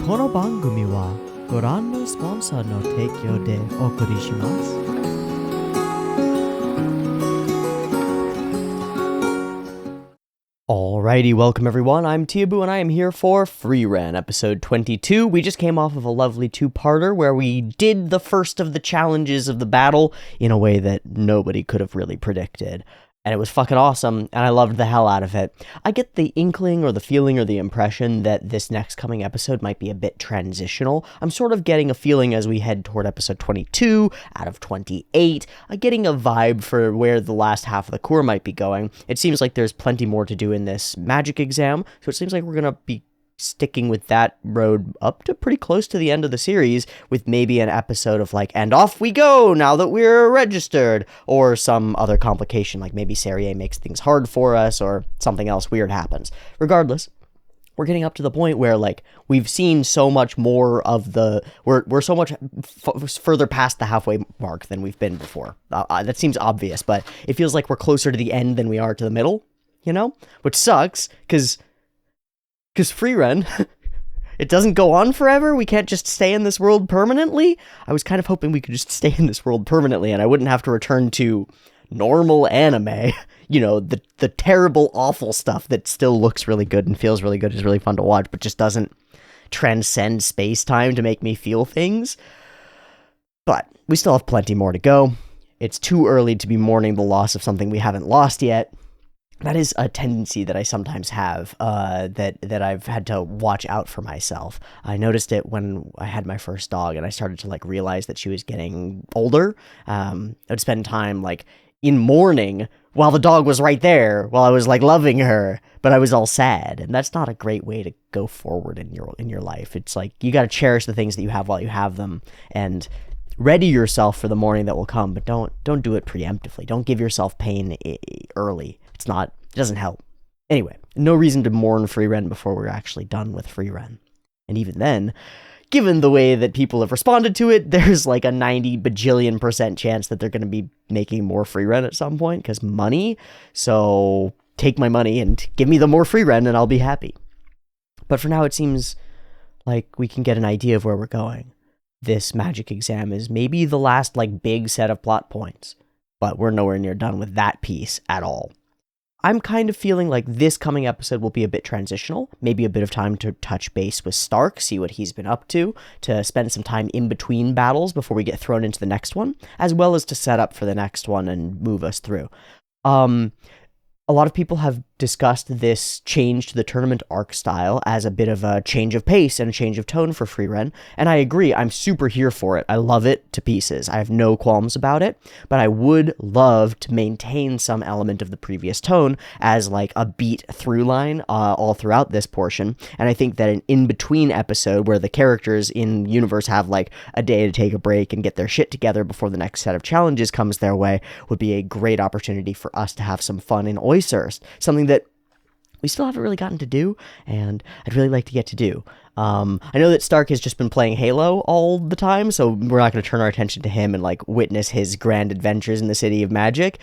この番組はご覧のスポンサーの提供でお送りします。Alrighty, welcome everyone. I'm Teeaboo and I am here for Frieren, episode 22. We just came off of a lovely two-parter where we did the first of the challenges of the battle in a way that nobody could have really predicted. And it was fucking awesome, and I loved the hell out of it. I get the inkling or the feeling or the impression that this next coming episode might be a bit transitional. I'm sort of getting a feeling as we head toward episode 22 out of 28. I'm getting a vibe for where the last half of the core might be going. It seems like there's plenty more to do in this magic exam, so it seems like we're gonna be sticking with that road up to pretty close to the end of the series, with maybe an episode of like, and off we go now that we're registered, or some other complication, like maybe Serie makes things hard for us, or something else weird happens. Regardless, we're getting up to the point where, like, we've seen so much more of the, we're so much further past the halfway mark than we've been before. That seems obvious, but it feels like we're closer to the end than we are to the middle, you know? Which sucks, because Frieren, it doesn't go on forever. We can't just stay in this world permanently. I was kind of hoping we could just stay in this world permanently and I wouldn't have to return to normal anime. You know, the terrible, awful stuff that still looks really good and feels really good, is really fun to watch, but just doesn't transcend space-time to make me feel things. But we still have plenty more to go. It's too early to be mourning the loss of something we haven't lost yet. That is a tendency that I sometimes have, that I've had to watch out for myself. I noticed it when I had my first dog and I started to like realize that she was getting older. I'd spend time like in mourning while the dog was right there, while I was like loving her, but I was all sad. And that's not a great way to go forward in your life. It's like, you got to cherish the things that you have while you have them and ready yourself for the morning that will come, but don't do it preemptively. Don't give yourself pain early. It doesn't help. Anyway, no reason to mourn Frieren before we're actually done with Frieren. And even then, given the way that people have responded to it, there's like a 90 bajillion% chance that they're going to be making more Frieren at some point, because money. So take my money and give me the more Frieren and I'll be happy. But for now, it seems like we can get an idea of where we're going. This magic exam is maybe the last like big set of plot points, but we're nowhere near done with that piece at all. I'm kind of feeling like this coming episode will be a bit transitional, maybe a bit of time to touch base with Stark, see what he's been up to spend some time in between battles before we get thrown into the next one, as well as to set up for the next one and move us through. A lot of people have discussed this change to the tournament arc style as a bit of a change of pace and a change of tone for Frieren, and I agree, I'm super here for it. I love it to pieces. I have no qualms about it, but I would love to maintain some element of the previous tone as like a beat through line all throughout this portion, and I think that an in-between episode where the characters in universe have like a day to take a break and get their shit together before the next set of challenges comes their way would be a great opportunity for us to have some fun in Oysterst, something that we still haven't really gotten to do, and I'd really like to get to do. I know that Stark has just been playing Halo all the time, so we're not going to turn our attention to him and like witness his grand adventures in the City of Magic.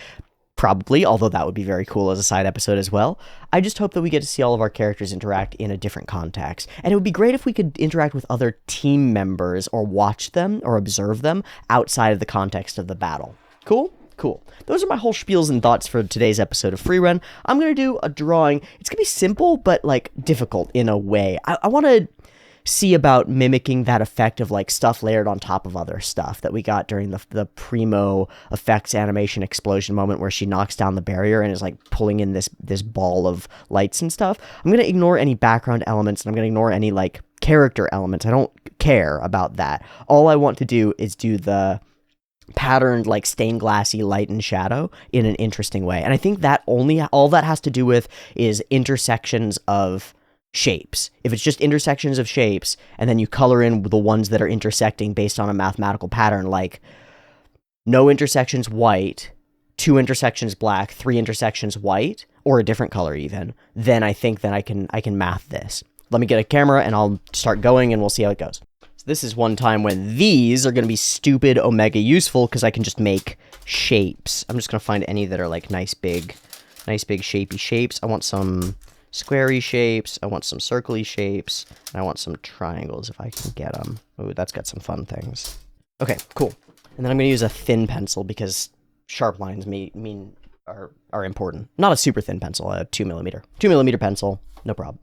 Probably, although that would be very cool as a side episode as well. I just hope that we get to see all of our characters interact in a different context. And it would be great if we could interact with other team members or watch them or observe them outside of the context of the battle. Cool? Cool. Those are my whole spiels and thoughts for today's episode of Frieren. I'm going to do a drawing. It's going to be simple, but like difficult in a way. I want to see about mimicking that effect of like stuff layered on top of other stuff that we got during the primo effects animation explosion moment where she knocks down the barrier and is like pulling in this ball of lights and stuff. I'm going to ignore any background elements and I'm going to ignore any like character elements. I don't care about that. All I want to do is do the patterned like stained glassy light and shadow in an interesting way. And I think that all that has to do with is intersections of shapes. If it's just intersections of shapes and then you color in the ones that are intersecting based on a mathematical pattern, like no intersections white, 2 intersections black, 3 intersections white, or a different color even, then I think that I can math this. Let me get a camera and I'll start going and we'll see how it goes. So this is one time when these are going to be stupid omega useful because I can just make shapes. I'm just going to find any that are like nice big shapy shapes. I want some squarey shapes. I want some circly shapes. And I want some triangles if I can get them. Ooh, that's got some fun things. Okay, cool. And then I'm going to use a thin pencil because sharp lines are important. Not a super thin pencil, a 2mm. 2mm pencil, no problem.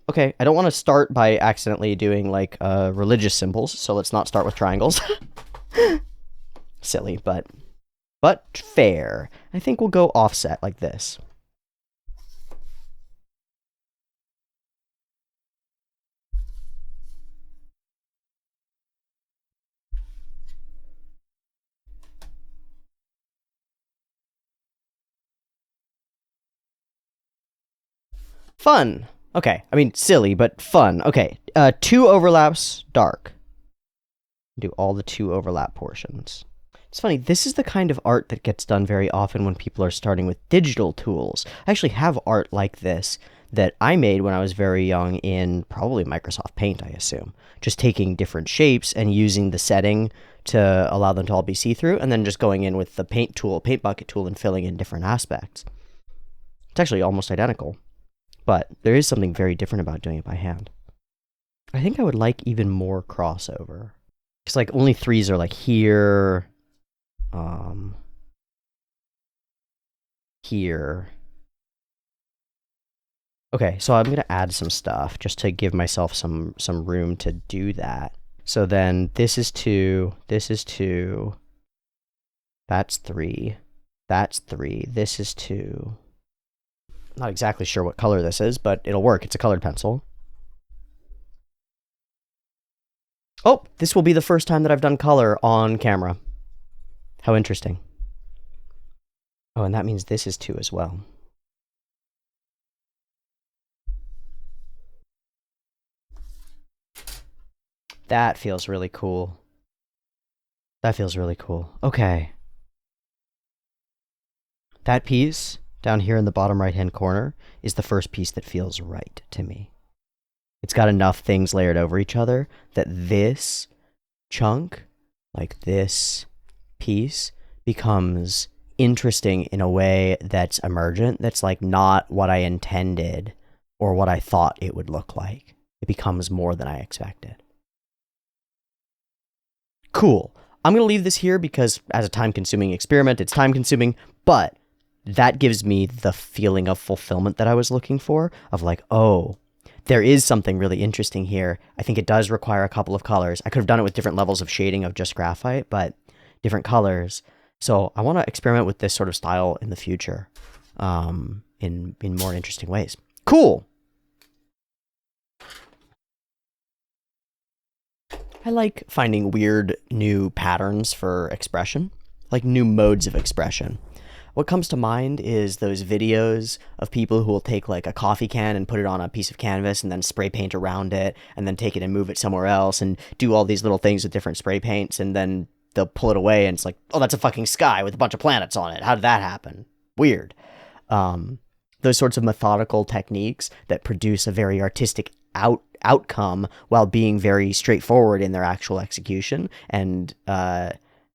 Okay, I don't want to start by accidentally doing, like, religious symbols, so let's not start with triangles. Silly, but fair. I think we'll go offset like this. Fun. Okay, I mean, silly, but fun. Okay, 2 overlaps, dark. Do all the 2 overlap portions. It's funny, this is the kind of art that gets done very often when people are starting with digital tools. I actually have art like this that I made when I was very young in probably Microsoft Paint, I assume. Just taking different shapes and using the setting to allow them to all be see-through, and then just going in with the paint bucket tool, and filling in different aspects. It's actually almost identical. But there is something very different about doing it by hand. I think I would like even more crossover. Because, like, only 3s are, like, here, here. Okay, so I'm going to add some stuff just to give myself some room to do that. So then this is 2, this is 2, that's 3, that's 3, this is 2. Not exactly sure what color this is, but it'll work. It's a colored pencil. Oh, this will be the first time that I've done color on camera. How interesting. Oh, and that means this is 2 as well. That feels really cool. That feels really cool. Okay. That piece down here in the bottom right-hand corner is the first piece that feels right to me. It's got enough things layered over each other that this chunk, like this piece, becomes interesting in a way that's emergent, that's like not what I intended or what I thought it would look like. It becomes more than I expected. Cool. I'm going to leave this here because as a time-consuming experiment, it's time-consuming, but that gives me the feeling of fulfillment that I was looking for, of like, oh, there is something really interesting here. I think it does require a couple of colors. I could have done it with different levels of shading of just graphite, but different colors. So I want to experiment with this sort of style in the future, in more interesting ways. Cool. I like finding weird new patterns for expression, like new modes of expression. What comes to mind is those videos of people who will take like a coffee can and put it on a piece of canvas and then spray paint around it and then take it and move it somewhere else and do all these little things with different spray paints, and then they'll pull it away and it's like, oh, that's a fucking sky with a bunch of planets on it. How did that happen? Weird. Those sorts of methodical techniques that produce a very artistic outcome while being very straightforward in their actual execution, and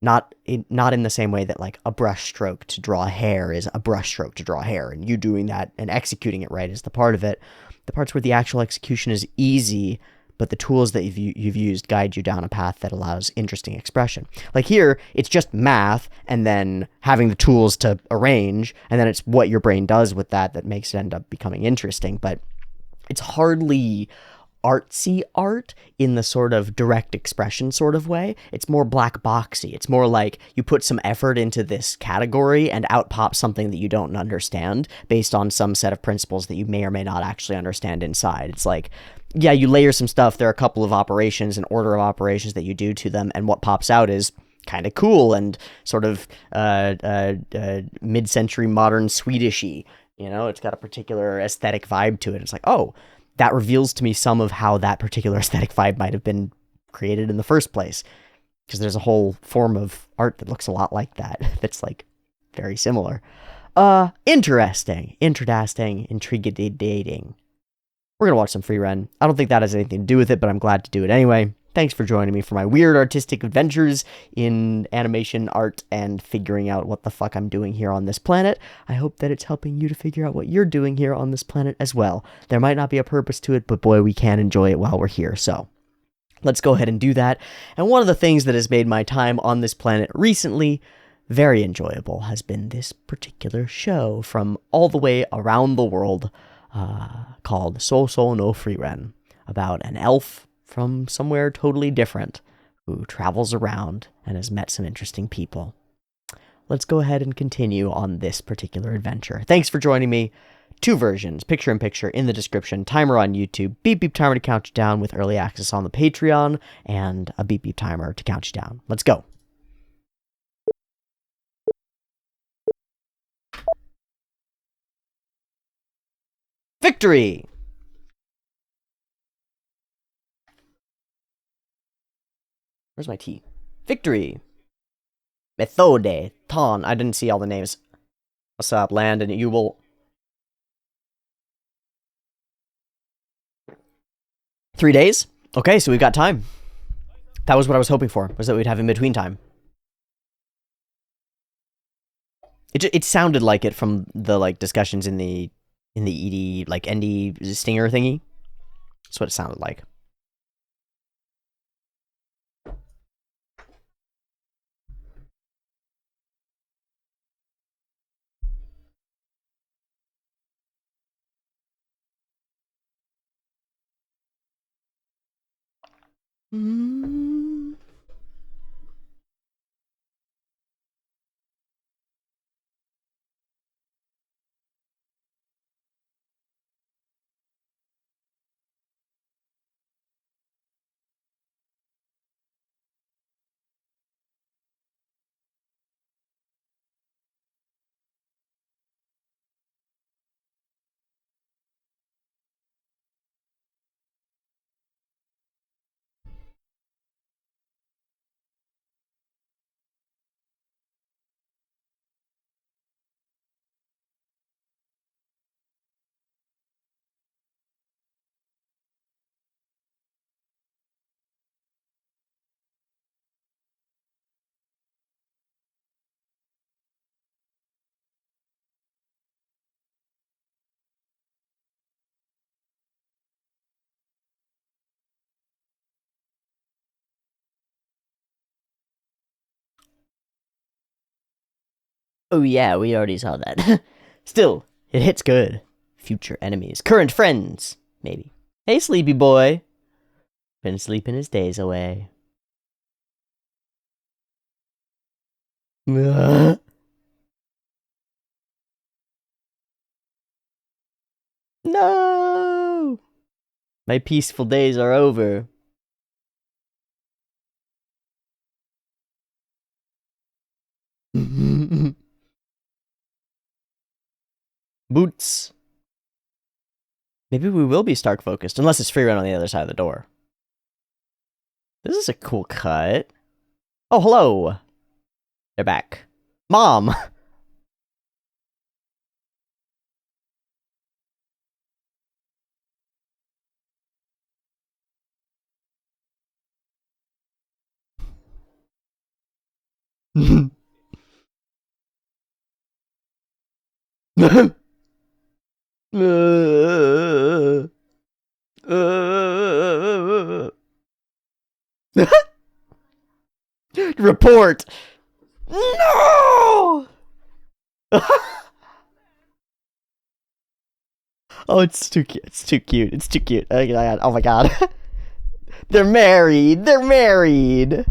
not in the same way that like a brush stroke to draw hair is a brush stroke to draw hair, and you doing that and executing it right is the part of it. The parts where the actual execution is easy, but the tools that you've used guide you down a path that allows interesting expression. Like here, it's just math and then having the tools to arrange, and then it's what your brain does with that makes it end up becoming interesting. But it's hardly artsy art in the sort of direct expression sort of way. It's more black boxy. It's more like you put some effort into this category and out pops something that you don't understand based on some set of principles that you may or may not actually understand inside. It's like, yeah, you layer some stuff. There are a couple of operations, an order of operations that you do to them, and what pops out is kind of cool and sort of mid-century modern Swedishy. You know, it's got a particular aesthetic vibe to it. It's like, oh, that reveals to me some of how that particular aesthetic vibe might have been created in the first place. Because there's a whole form of art that looks a lot like that, that's like very similar. Interesting, intriguing. We're going to watch some Frieren. I don't think that has anything to do with it, but I'm glad to do it anyway. Thanks for joining me for my weird artistic adventures in animation, art, and figuring out what the fuck I'm doing here on this planet. I hope that it's helping you to figure out what you're doing here on this planet as well. There might not be a purpose to it, but boy, we can enjoy it while we're here, so let's go ahead and do that. And one of the things that has made my time on this planet recently very enjoyable has been this particular show from all the way around the world called So So no Frieren, about an elf from somewhere totally different who travels around and has met some interesting people. Let's go ahead and continue on this particular adventure. Thanks for joining me. 2 versions, picture-in-picture in the description, timer on YouTube, beep beep timer to count you down with early access on the Patreon, and a beep beep timer to count you down. Let's go. Victory! Where's my T? Victory! Methode, Ton. I didn't see all the names. What's up, Land and Yubel? 3 days? Okay, so we've got time. That was what I was hoping for, was that we'd have in between time. It sounded like it from the like discussions in the ED like ND stinger thingy. That's what it sounded like. Oh yeah, we already saw that. Still, it hits good. Future enemies. Current friends, maybe. Hey, sleepy boy. Been sleeping his days away. No! My peaceful days are over. Boots. Maybe we will be Stark focused, unless it's Frieren on the other side of the door. This is a cool cut. Oh, hello. They're back. Mom! Report! No! Oh, it's too cute. It's too cute. It's too cute. Oh my god. Oh my god. They're married. They're married.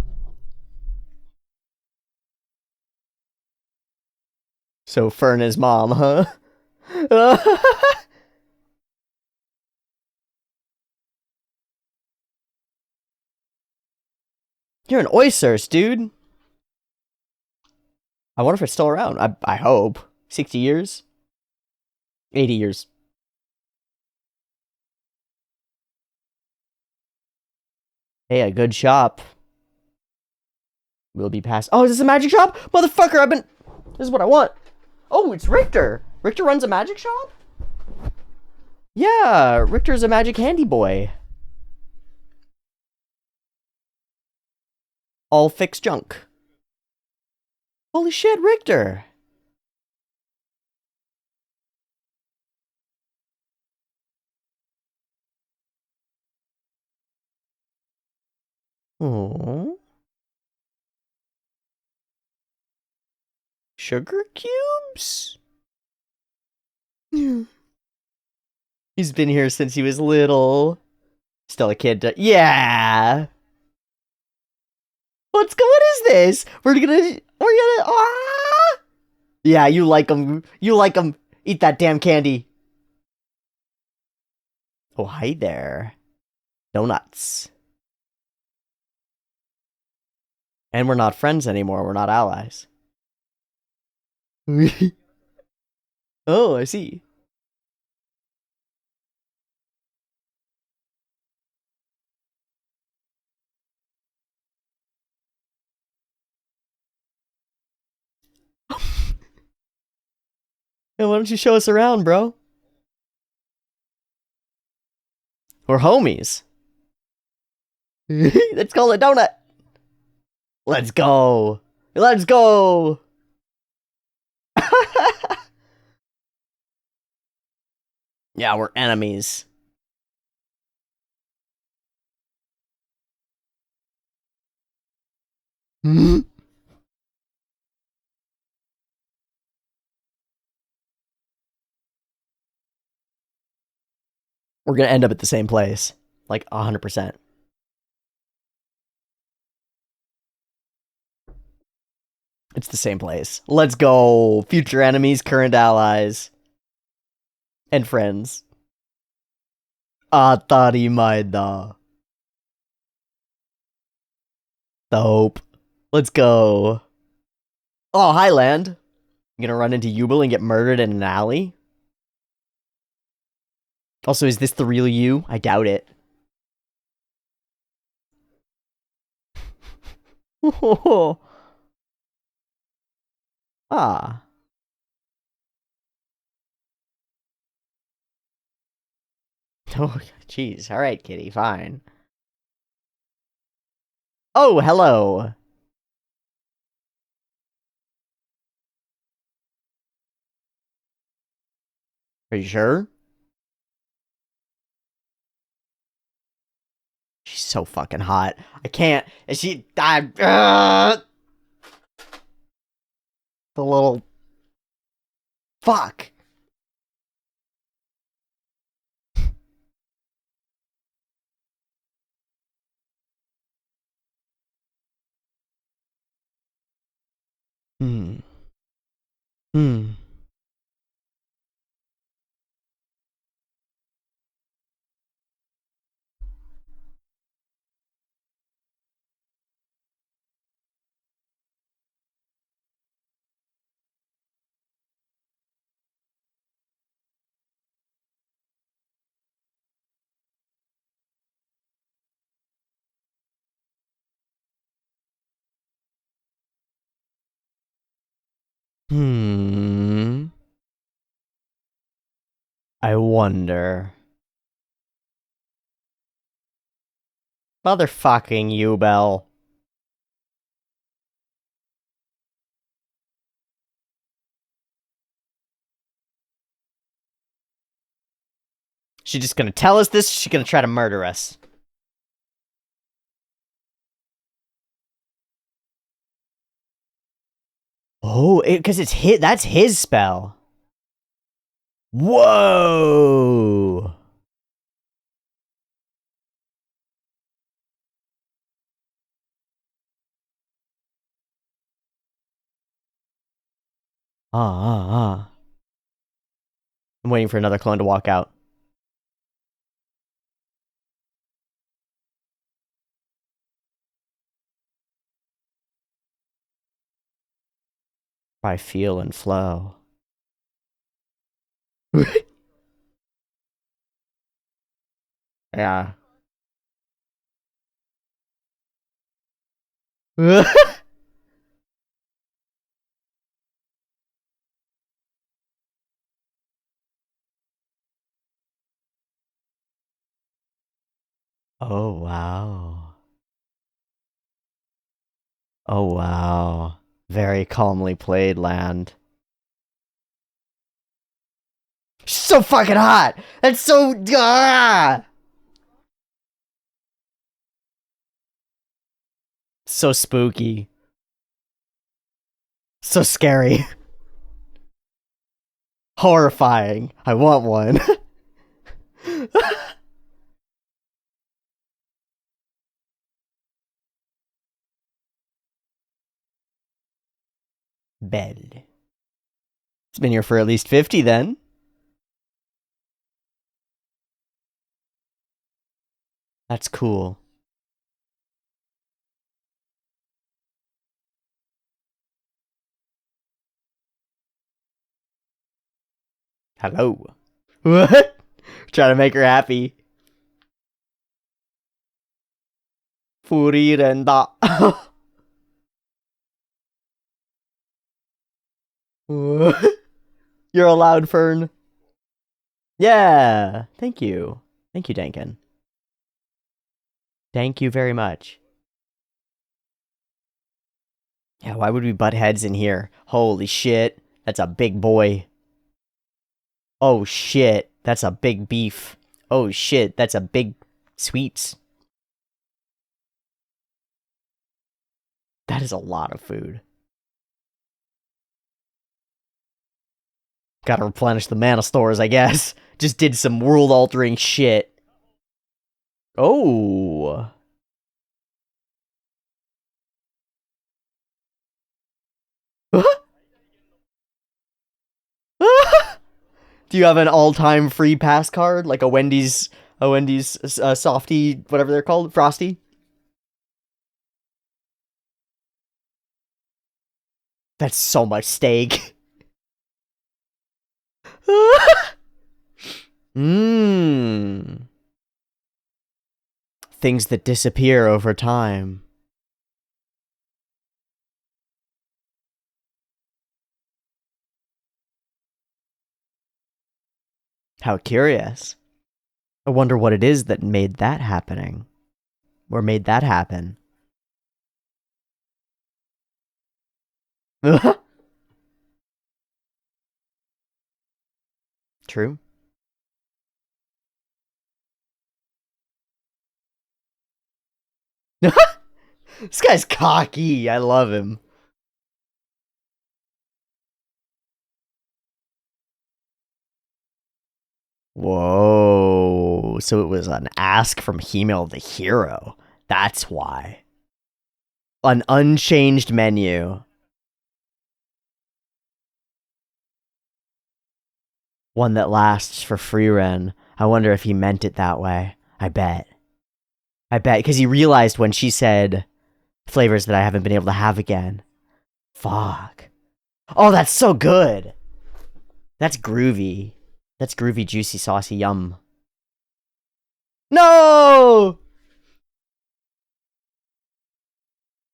So Fern is mom, huh? You're an oysters, dude. I wonder if it's still around. I hope. 60 years? 80 years. Hey, a good shop. Will be passed. Oh, is this a magic shop? Motherfucker, this is what I want. Oh, it's Richter. Richter runs a magic shop? Yeah, Richter's a magic handy boy. all fixed junk. Holy shit, Richter! Oh. Sugar cubes? He's been here since he was little. Still a kid. Yeah! What is this? We're gonna, ah! Yeah, you like them. You like them. Eat that damn candy. Oh, hi there. Donuts. And we're not friends anymore. We're not allies. Oh, I see. Hey, why don't you show us around, bro? We're homies. Let's call it donut. Let's go. Let's go. Yeah, we're enemies. We're gonna end up at the same place. Like 100%. It's the same place. Let's go. Future enemies, current allies. And friends. Atarimaeda. Dope. Let's go. Oh, hi, Land. You gonna run into Yubel and get murdered in an alley? Also, is this the real you? I doubt it. Ah. Oh, jeez. All right, kitty. Fine. Oh, hello. Are you sure? She's so fucking hot. I can't. Is she? The little. Fuck. Hmm. Hmm. Hmm. I wonder. Motherfucking Yubel. She just gonna tell us this? She gonna try to murder us? Oh, because it's his. That's his spell. Whoa. Ah. I'm waiting for another clone to walk out. By feel and flow. Yeah. Oh, wow. Oh, wow. Very calmly played, Land. So fucking hot! That's so... Ah! So spooky. So scary. Horrifying. I want one. Belle. It's been here for at least 50 then. That's cool. Hello. What? Trying to make her happy. Frieren da. You're allowed, Fern. Yeah. Thank you. Thank you, Dankin. Thank you very much. Yeah, why would we butt heads in here? Holy shit. That's a big boy. Oh shit. That's a big beef. Oh shit. That's a big sweets. That is a lot of food. Gotta replenish the mana stores, I guess. Just did some world-altering shit. Oh. Do you have an all-time free pass card? Like a Wendy's softy, whatever they're called? Frosty? That's so much steak. Mmm. Things that disappear over time. How curious. I wonder what it is that made that happening. Or made that happen. True. This guy's cocky. I love him. Whoa. So it was an ask from Hemel the Hero. That's why. An unchanged menu. One that lasts for Frieren. I wonder if he meant it that way. I bet. Because he realized when she said flavors that I haven't been able to have again. Fuck. Oh, that's so good. That's groovy. That's groovy, juicy, saucy, yum. No!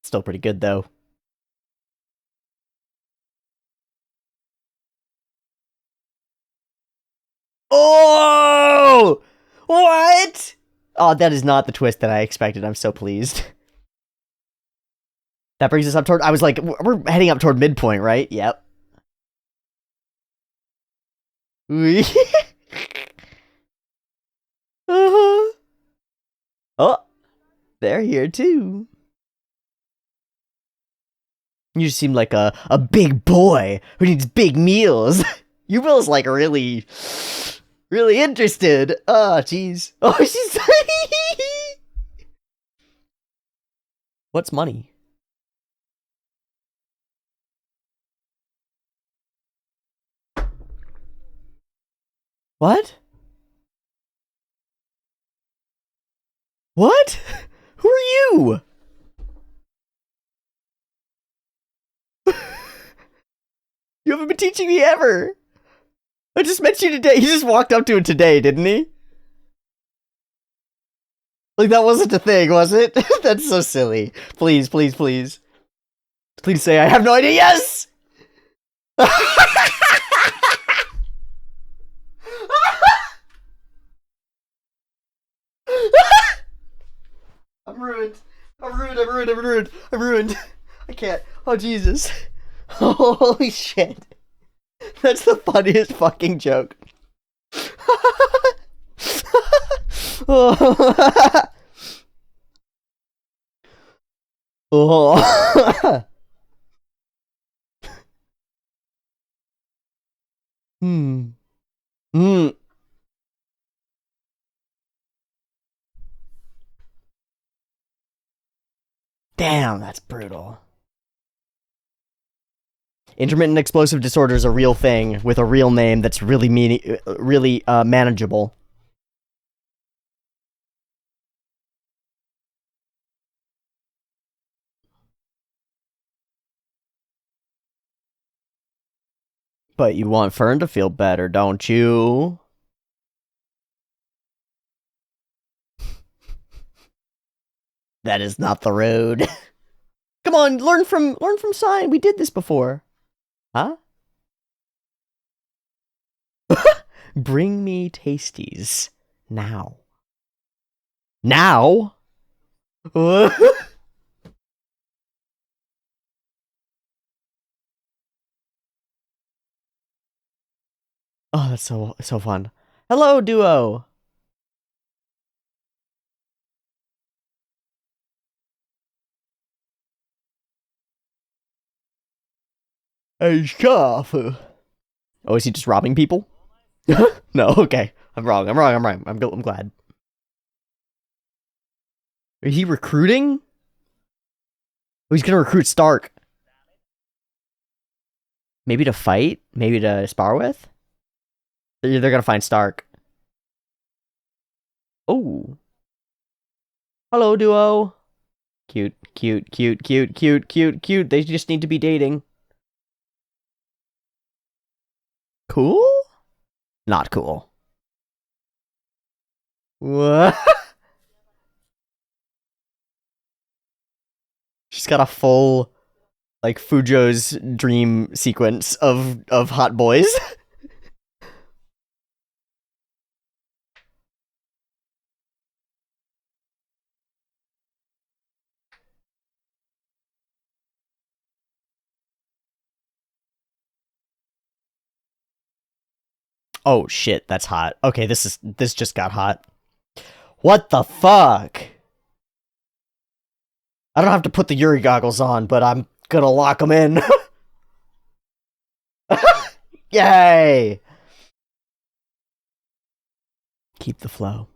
Still pretty good, though. Oh! What? Oh, that is not the twist that I expected. I'm so pleased. That brings us up toward... I was like, we're heading up toward midpoint, right? Yep. Uh-huh. Oh, they're here too. You seem like a big boy who needs big meals. Yubel's like really interested. Oh, jeez. Oh, she's... What's money? What? What? Who are you? You haven't been teaching me ever. I just met you today. He just walked up to it today, didn't he? Like, that wasn't a thing, was it? That's so silly. Please, please, please. Please say I have no idea. Yes! I'm ruined. I'm ruined. I'm ruined. I'm ruined. I'm ruined. I can't. Oh, Jesus. Holy shit. That's the funniest fucking joke. Oh. Oh. Hmm. Hmm. Damn, that's brutal. Intermittent explosive disorder is a real thing with a real name that's really manageable. But you want Fern to feel better, don't you? That is not the road. Come on, learn from Sign. We did this before. Huh? Bring me tasties. Now. Now? Oh, that's so fun. Hello, duo. Hey, scarf. Oh, is he just robbing people? No, okay. I'm wrong. I'm glad. Is he recruiting? Oh, he's gonna recruit Stark. Maybe to fight? Maybe to spar with? They're gonna find Stark. Oh. Hello, duo. Cute, cute, cute, cute, cute, cute, cute. They just need to be dating. Cool? Not cool. What? She's got a full, like, Fujo's dream sequence of hot boys. Oh shit, that's hot. Okay, this just got hot. What the fuck? I don't have to put the Yuri goggles on, but I'm gonna lock them in. Yay! Keep the flow.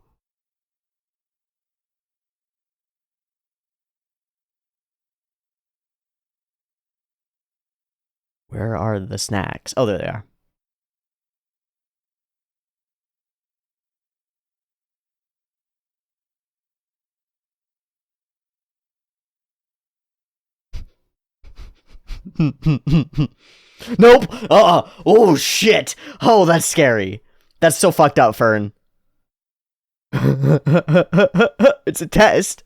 Where are the snacks? Oh, there they are. Nope. Oh shit. Oh, that's scary. That's so fucked up, Fern. It's a test.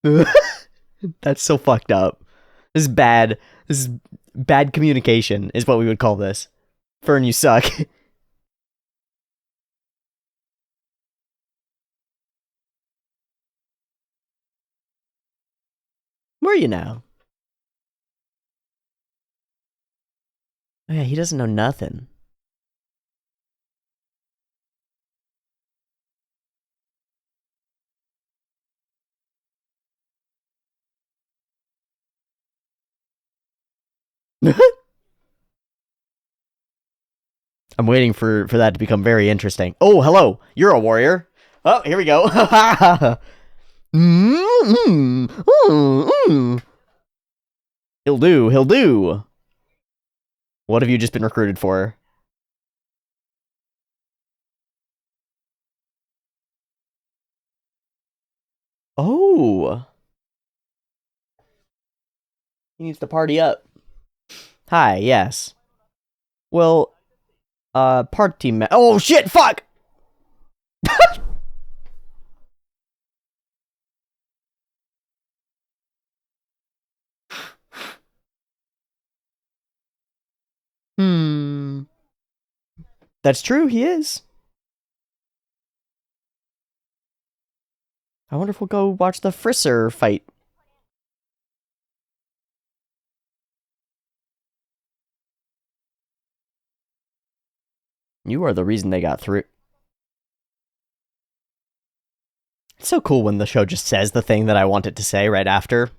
That's so fucked up. This is bad. This is bad communication, is what we would call this. Fern, you suck. Where are you now? Oh, yeah, he doesn't know nothing. I'm waiting for that to become very interesting. Oh, hello. You're a warrior. Oh, here we go. He'll do. He'll do. What have you just been recruited for? Oh. He needs to party up. Hi, yes. Well, party oh shit, fuck! Hmm. That's true, he is. I wonder if we'll go watch the Frisser fight. You are the reason they got through. It's so cool when the show just says the thing that I want it to say right after.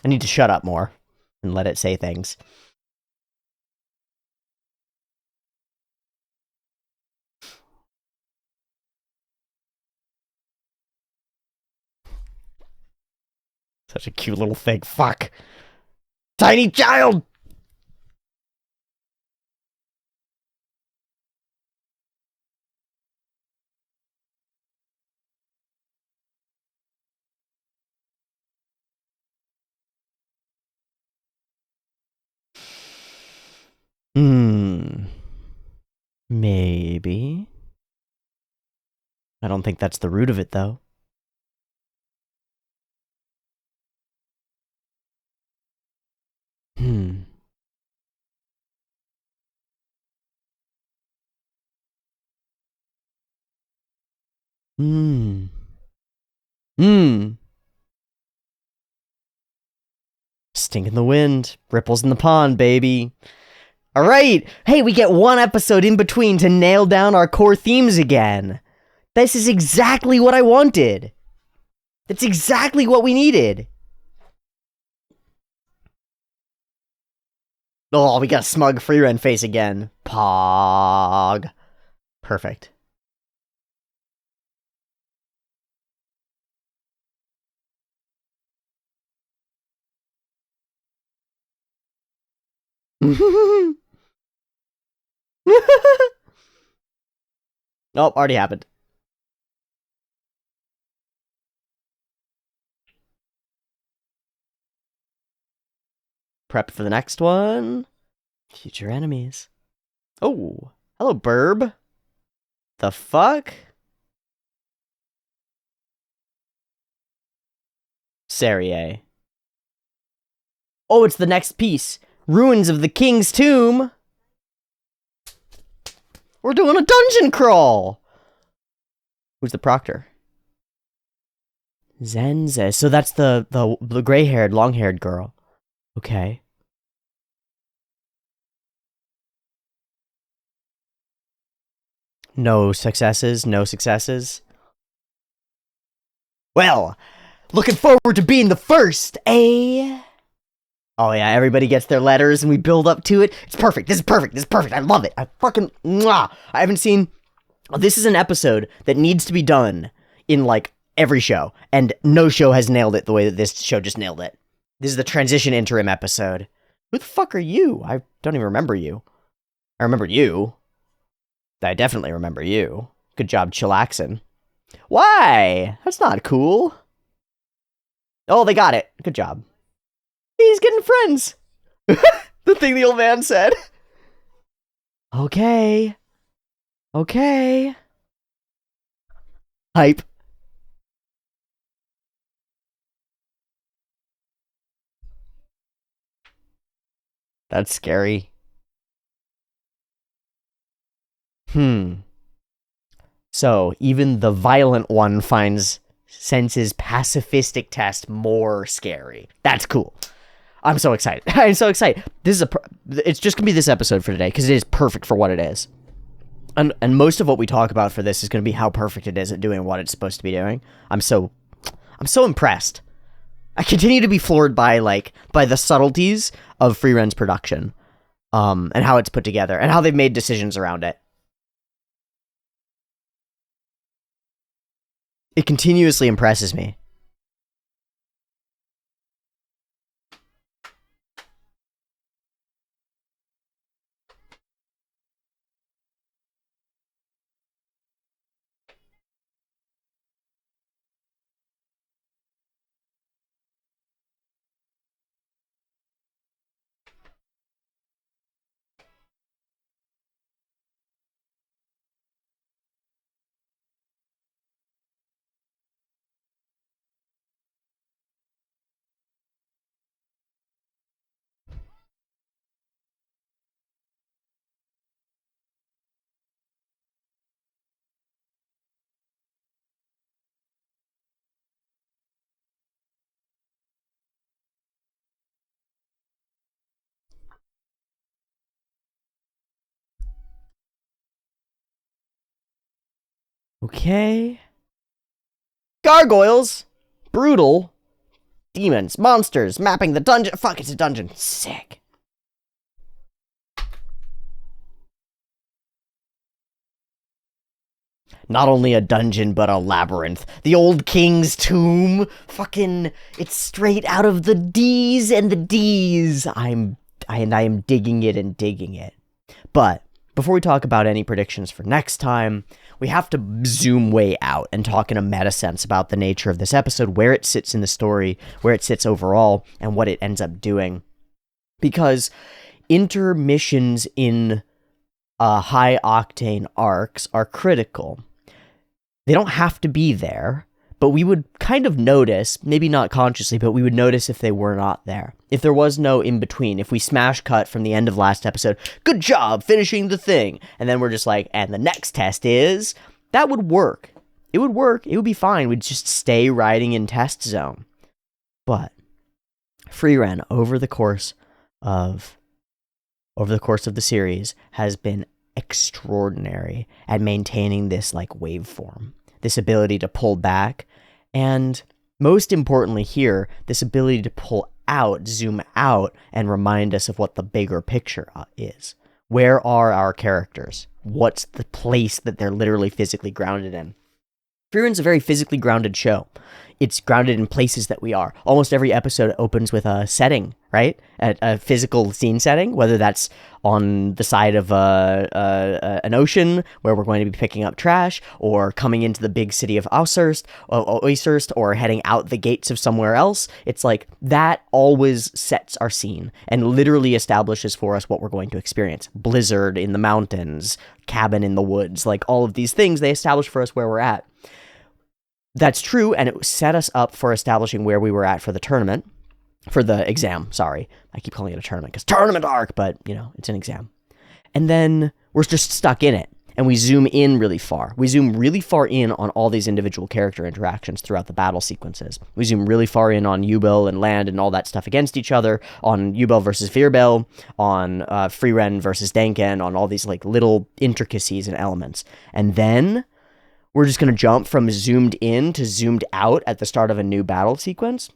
I need to shut up more and let it say things. Such a cute little thing. Fuck. Tiny child! Maybe. I don't think that's the root of it, though. Hmm. Stink in the wind. Ripples in the pond, baby. Alright! Hey, we get one episode in between to nail down our core themes again. This is exactly what I wanted. That's exactly what we needed. Oh, we got a smug Frieren face again. Pog. Perfect. Nope, already happened. Prep for the next one. Future enemies. Oh, hello, Burb. The fuck? Serie. Oh, it's the next piece. Ruins of the King's Tomb. We're doing a dungeon crawl. Who's the proctor? Zenze. So that's the gray-haired, long-haired girl. Okay. No successes, no successes. Well, looking forward to being the first, eh? Oh yeah, everybody gets their letters and we build up to it. It's perfect. This is perfect. This is perfect. I love it. I fucking mwah. I haven't seen. This is an episode that needs to be done in like every show, and no show has nailed it the way that this show just nailed it. This is the transition interim episode. Who the fuck are you? I don't even remember you. I remember you. I definitely remember you. Good job chillaxing. Why? That's not cool. Oh, they got it. Good job. He's getting friends. The thing the old man said. Okay. Okay. Hype. That's scary. So, even the violent one finds Sense's pacifistic test more scary. That's cool. I'm so excited. I'm so excited. This is it's just gonna be this episode for today because it is perfect for what it is. And most of what we talk about for this is gonna be how perfect it is at doing what it's supposed to be doing. I'm so impressed. I continue to be floored by the subtleties of Frieren's production, and how it's put together and how they've made decisions around it. It continuously impresses me. Okay. Gargoyles. Brutal. Demons. Monsters. Mapping the dungeon. Fuck, it's a dungeon. Sick. Not only a dungeon, but a labyrinth. The old king's tomb. Fucking, it's straight out of the D's and the D's. I am digging it and digging it. But before we talk about any predictions for next time, we have to zoom way out and talk in a meta sense about the nature of this episode, where it sits in the story, where it sits overall, and what it ends up doing. Because intermissions in high-octane arcs are critical. They don't have to be there, but we would kind of notice, maybe not consciously, but we would notice if they were not there. If there was no in-between, if we smash cut from the end of last episode, good job finishing the thing, and then we're just like, and the next test is, that would work. It would work. It would be fine. We'd just stay riding in test zone. But Frieren, over the course of the series, has been extraordinary at maintaining this like waveform, this ability to pull back, and most importantly here, this ability to pull out, zoom out, and remind us of what the bigger picture is. Where are our characters? What's the place that they're literally physically grounded in? Frieren's a very physically grounded show. It's grounded in places that we are. Almost every episode opens with a setting, right? A physical scene setting, whether that's on the side of an ocean where we're going to be picking up trash, or coming into the big city of Oisurst, or heading out the gates of somewhere else. It's like that always sets our scene and literally establishes for us what we're going to experience. Blizzard in the mountains, cabin in the woods, like all of these things, they establish for us where we're at. That's true, and it set us up for establishing where we were at for the tournament. For the exam, sorry. I keep calling it a tournament, because tournament arc, but, you know, it's an exam. And then we're just stuck in it, and we zoom in really far. We zoom really far in on all these individual character interactions throughout the battle sequences. We zoom really far in on Yubel and Land and all that stuff against each other, on Yubel versus Yubel, on Frieren versus Denken, on all these, like, little intricacies and elements. And then we're just going to jump from zoomed in to zoomed out at the start of a new battle sequence.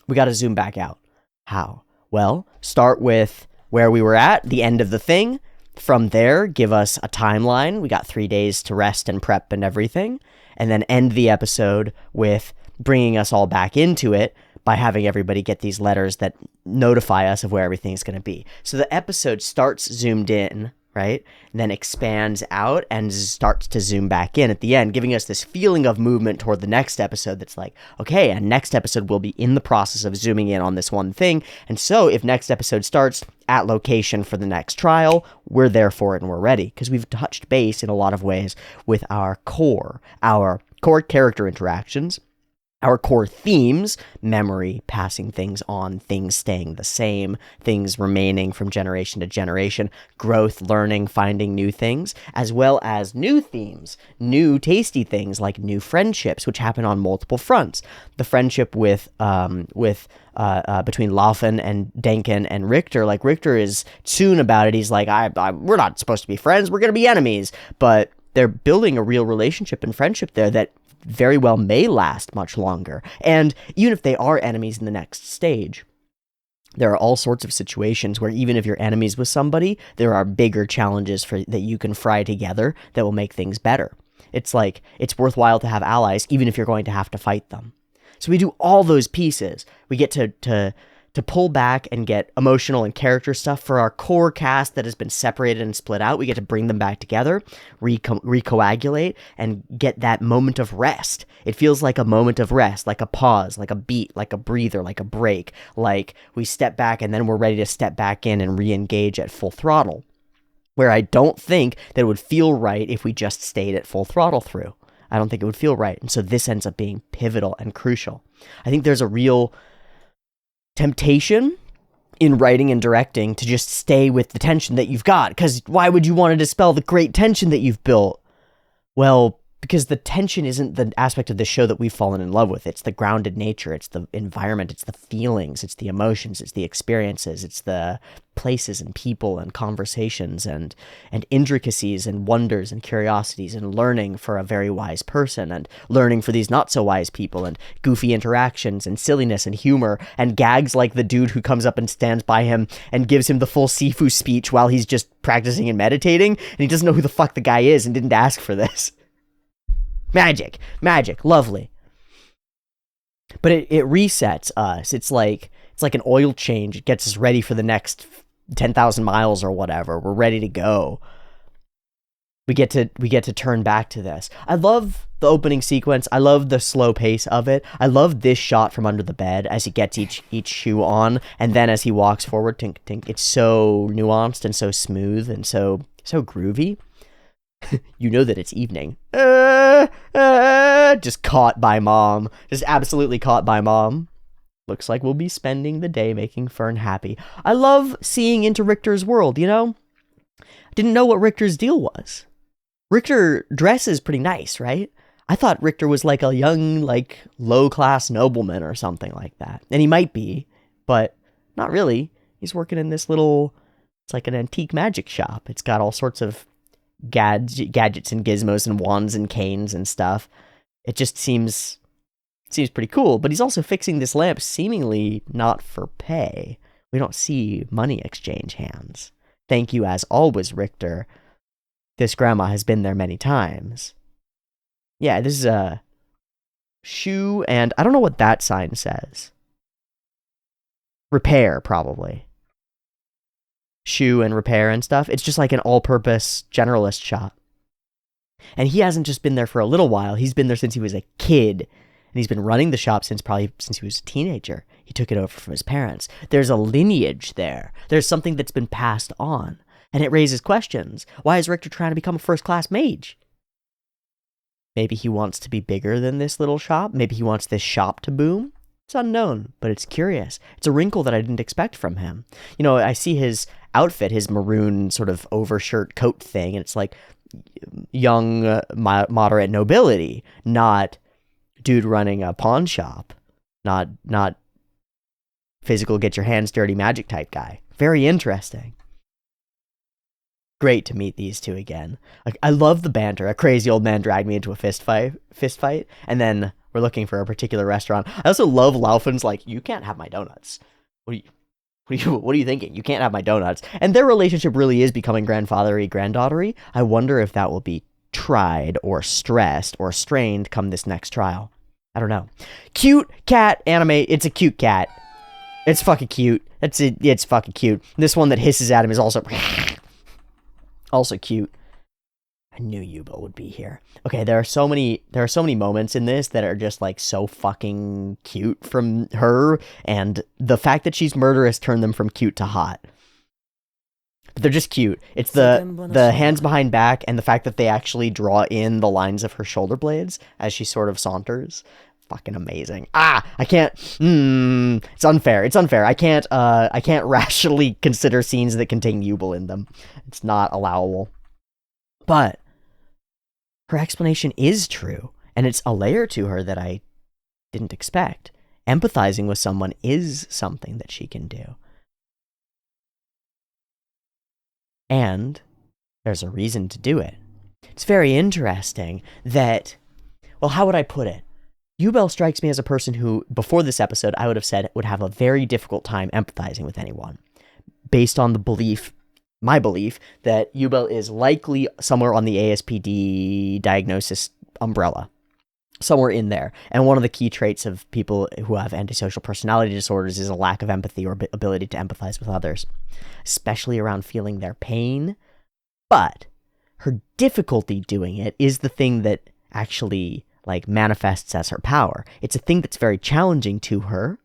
We got to zoom back out. How? Well, start with where we were at, the end of the thing. From there, give us a timeline. We got 3 days to rest and prep and everything. And then end the episode with bringing us all back into it by having everybody get these letters that notify us of where everything's going to be. So the episode starts zoomed in, right? And then expands out and starts to zoom back in at the end, giving us this feeling of movement toward the next episode that's like, okay, and next episode will be in the process of zooming in on this one thing. And so if next episode starts at location for the next trial, we're there for it and we're ready, because we've touched base in a lot of ways with our core character interactions, our core themes: memory, passing things on, things staying the same, things remaining from generation to generation, growth, learning, finding new things, as well as new themes, new tasty things like new friendships, which happen on multiple fronts. The friendship between Laufen and Denken and Richter, like Richter is soon about it. He's like, we're not supposed to be friends, we're going to be enemies. But they're building a real relationship and friendship there that very well may last much longer. And even if they are enemies in the next stage, there are all sorts of situations where even if you're enemies with somebody, there are bigger challenges that you can fry together that will make things better. It's like, it's worthwhile to have allies, even if you're going to have to fight them. So we do all those pieces. We get to pull back and get emotional and character stuff for our core cast that has been separated and split out. We get to bring them back together, recoagulate, and get that moment of rest. It feels like a moment of rest, like a pause, like a beat, like a breather, like a break. Like we step back and then we're ready to step back in and re-engage at full throttle. Where I don't think that it would feel right if we just stayed at full throttle through. I don't think it would feel right. And so this ends up being pivotal and crucial. I think there's a real temptation in writing and directing to just stay with the tension that you've got, because why would you want to dispel the great tension that you've built? Well, because the tension isn't the aspect of the show that we've fallen in love with. It's the grounded nature, it's the environment, it's the feelings, it's the emotions, it's the experiences, it's the places and people and conversations and intricacies and wonders and curiosities and learning for a very wise person and learning for these not so wise people and goofy interactions and silliness and humor and gags like the dude who comes up and stands by him and gives him the full Sifu speech while he's just practicing and meditating, and he doesn't know who the fuck the guy is and didn't ask for this. Magic, lovely. But it resets us. It's like an oil change. It gets us ready for the next 10,000 miles or whatever. We're ready to go. We get to turn back to this. I love the opening sequence. I love the slow pace of it. I love this shot from under the bed as he gets each shoe on, and then as he walks forward, tink tink. It's so nuanced and so smooth and so groovy. You know that it's evening. Just caught by mom. Just absolutely caught by mom. Looks like we'll be spending the day making Fern happy. I love seeing into Richter's world, you know? Didn't know what Richter's deal was. Richter dresses pretty nice, right? I thought Richter was like a young, like, low-class nobleman or something like that. And he might be, but not really. He's working in this little, it's like an antique magic shop. It's got all sorts of gadgets and gizmos and wands and canes and stuff. It just seems pretty cool, but he's also fixing this lamp seemingly not for pay. We don't see money exchange hands. Thank you as always, Richter. This grandma has been there many times. Yeah, this is a shoe, and I don't know what that sign says. Repair, probably. Shoe and repair and stuff. It's just like an all-purpose generalist shop. And he hasn't just been there for a little while. He's been there since he was a kid. And he's been running the shop since he was a teenager. He took it over from his parents. There's a lineage there. There's something that's been passed on. And it raises questions. Why is Richter trying to become a first-class mage? Maybe he wants to be bigger than this little shop. Maybe he wants this shop to boom. It's unknown, but it's curious. It's a wrinkle that I didn't expect from him. You know, I see his outfit, his maroon sort of overshirt coat thing, and it's like young, moderate nobility, not dude running a pawn shop, not physical get your hands dirty magic type guy. Very interesting. Great to meet these two again. Like, I love the banter. A crazy old man dragged me into a fist fight, and then we're looking for a particular restaurant. I also love Laufen's like, you can't have my donuts. What are you thinking? You can't have my donuts. And their relationship really is becoming grandfathery, granddaughterly. I wonder if that will be tried or stressed or strained come this next trial. I don't know. Cute cat anime. It's a cute cat. It's fucking cute. That's it. It's fucking cute. This one that hisses at him is also cute. I knew Yubel would be here. Okay, there are so many moments in this that are just like so fucking cute from her, and the fact that she's murderous turned them from cute to hot. But they're just cute. It's the hands behind back and the fact that they actually draw in the lines of her shoulder blades as she sort of saunters. Fucking amazing. I can't. It's unfair. I can't rationally consider scenes that contain Yubel in them. It's not allowable. But her explanation is true, and it's a layer to her that I didn't expect. Empathizing with someone is something that she can do. And there's a reason to do it. It's very interesting that, well, how would I put it? Yubel strikes me as a person who, before this episode, I would have said would have a very difficult time empathizing with anyone, based on my belief that Yubel is likely somewhere on the ASPD diagnosis umbrella, somewhere in there. And one of the key traits of people who have antisocial personality disorders is a lack of empathy or ability to empathize with others, especially around feeling their pain. But her difficulty doing it is the thing that actually like manifests as her power. It's a thing that's very challenging to her,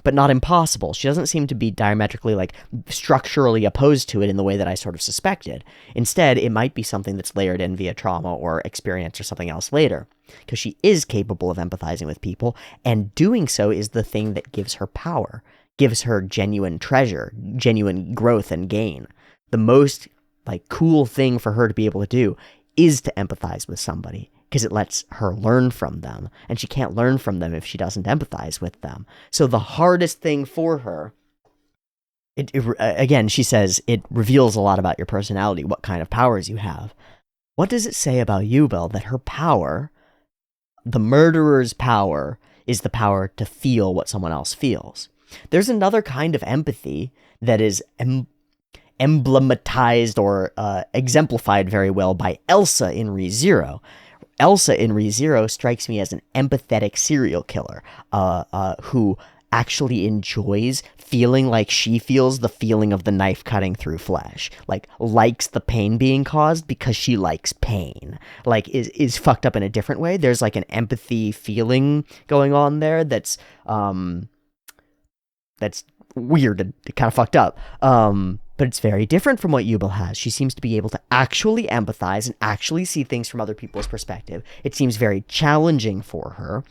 but not impossible. She doesn't seem to be diametrically, like, structurally opposed to it in the way that I sort of suspected. Instead, it might be something that's layered in via trauma or experience or something else later, because she is capable of empathizing with people, and doing so is the thing that gives her power, gives her genuine treasure, genuine growth and gain. The most, like, cool thing for her to be able to do is to empathize with somebody, because it lets her learn from them, and she can't learn from them if she doesn't empathize with them. So the hardest thing for her, again, she says, it reveals a lot about your personality, what kind of powers you have. What does it say about Yubel that her power, the murderer's power, is the power to feel what someone else feels? There's another kind of empathy that is emblematized or exemplified very well by Elsa in ReZero. Elsa in ReZero strikes me as an empathetic serial killer who actually enjoys feeling like she feels the feeling of the knife cutting through flesh, like likes the pain being caused because she likes pain, like is fucked up in a different way. There's like an empathy feeling going on there that's weird and kind of fucked up, but it's very different from what Yubel has. She seems to be able to actually empathize and actually see things from other people's perspective. It seems very challenging for her.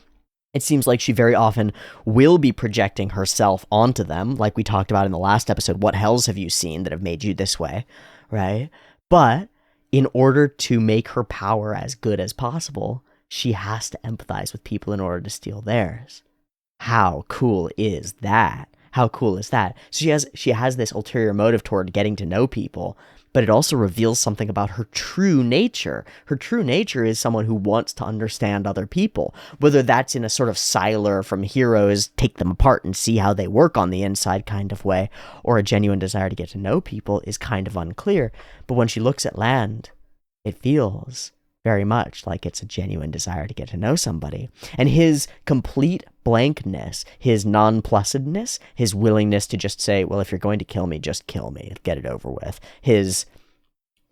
It seems like she very often will be projecting herself onto them, like we talked about in the last episode. What hells have you seen that have made you this way, right? But in order to make her power as good as possible, she has to empathize with people in order to steal theirs. How cool is that? How cool is that? So she has this ulterior motive toward getting to know people, but it also reveals something about her true nature. Her true nature is someone who wants to understand other people, whether that's in a sort of Siler from Heroes, take them apart and see how they work on the inside kind of way, or a genuine desire to get to know people is kind of unclear. But when she looks at Land, it feels very much like it's a genuine desire to get to know somebody. And his complete blankness, his nonplussedness, his willingness to just say, well, if you're going to kill me, just kill me, get it over with. His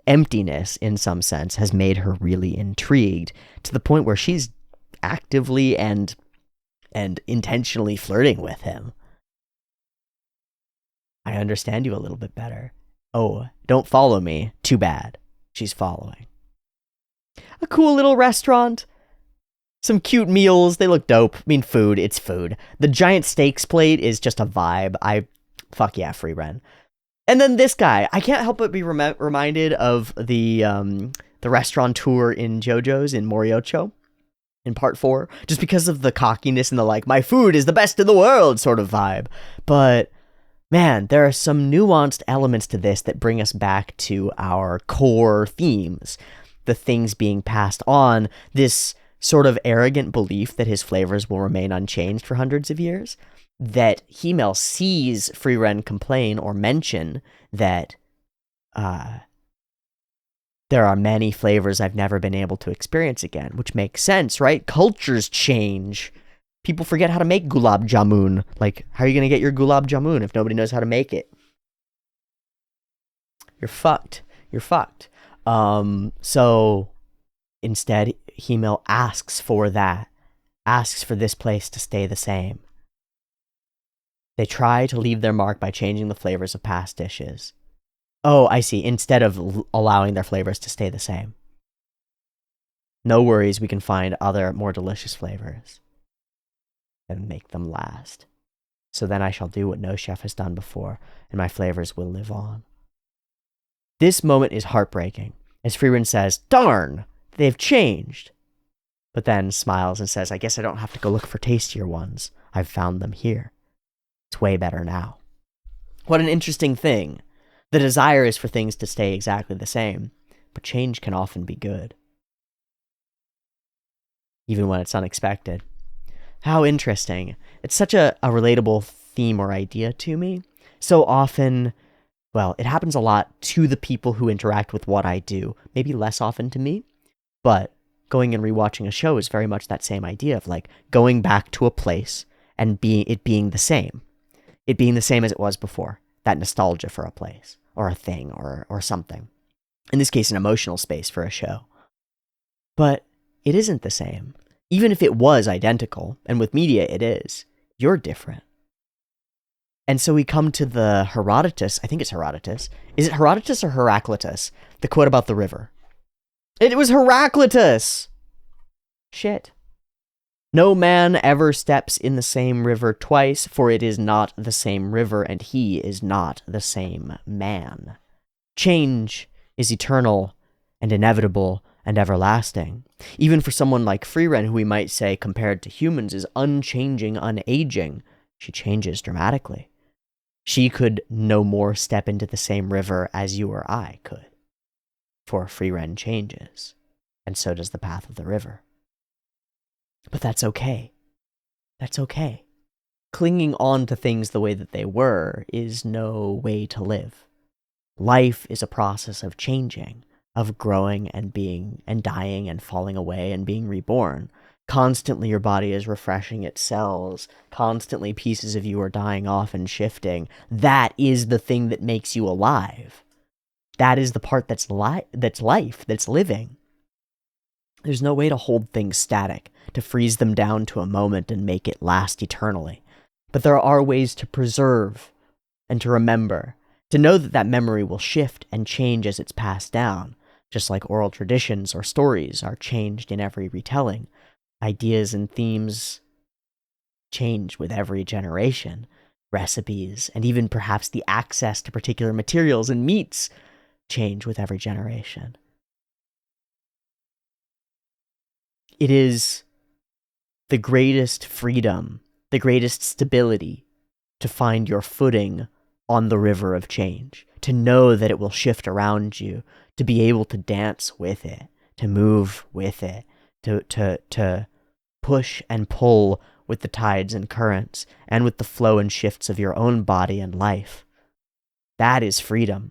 emptiness, in some sense, has made her really intrigued to the point where she's actively and intentionally flirting with him. I understand you a little bit better. Oh, don't follow me. Too bad. She's following. A cool little restaurant. Some cute meals. They look dope. I mean, food. It's food. The giant steaks plate is just a vibe. Fuck yeah, Frieren. And then this guy. I can't help but be reminded of the restaurateur in JoJo's in Moriocho in part 4. Just because of the cockiness and the like, my food is the best in the world sort of vibe. But man, there are some nuanced elements to this that bring us back to our core themes. The things being passed on, this sort of arrogant belief that his flavors will remain unchanged for hundreds of years, that Himmel sees Frieren complain or mention that there are many flavors I've never been able to experience again, which makes sense, right? Cultures change. People forget how to make gulab jamun. Like, how are you going to get your gulab jamun if nobody knows how to make it? You're fucked. You're fucked. So instead, Himmel asks for this place to stay the same. They try to leave their mark by changing the flavors of past dishes. Oh, I see. Instead of allowing their flavors to stay the same. No worries, we can find other, more delicious flavors and make them last. So then I shall do what no chef has done before, and my flavors will live on. This moment is heartbreaking, as Frieren says, darn, they've changed. But then smiles and says, I guess I don't have to go look for tastier ones. I've found them here. It's way better now. What an interesting thing. The desire is for things to stay exactly the same, but change can often be good. Even when it's unexpected. How interesting. It's such a relatable theme or idea to me. So often, well, it happens a lot to the people who interact with what I do. Maybe less often to me, but going and rewatching a show is very much that same idea of like going back to a place and it being the same. It being the same as it was before. That nostalgia for a place or a thing or something. In this case, an emotional space for a show. But it isn't the same. Even if it was identical, and with media it is, you're different. And so we come to the Herodotus, I think it's Herodotus. Is it Herodotus or Heraclitus? The quote about the river. It was Heraclitus! Shit. No man ever steps in the same river twice, for it is not the same river, and he is not the same man. Change is eternal and inevitable, and everlasting. Even for someone like Frieren, who we might say, compared to humans, is unchanging, unaging, she changes dramatically. She could no more step into the same river as you or I could. For Frieren changes, and so does the path of the river. But that's okay. That's okay. Clinging on to things the way that they were is no way to live. Life is a process of changing, of growing and being and dying and falling away and being reborn. Constantly your body is refreshing its cells. Constantly pieces of you are dying off and shifting. That is the thing that makes you alive. That is the part that's life, that's living. There's no way to hold things static, to freeze them down to a moment and make it last eternally. But there are ways to preserve and to remember, to know that that memory will shift and change as it's passed down, just like oral traditions or stories are changed in every retelling. Ideas and themes change with every generation. Recipes, and even perhaps the access to particular materials and meats change with every generation. It is the greatest freedom, the greatest stability to find your footing on the river of change, to know that it will shift around you, to be able to dance with it, to move with it, to push and pull with the tides and currents, and with the flow and shifts of your own body and life. That is freedom.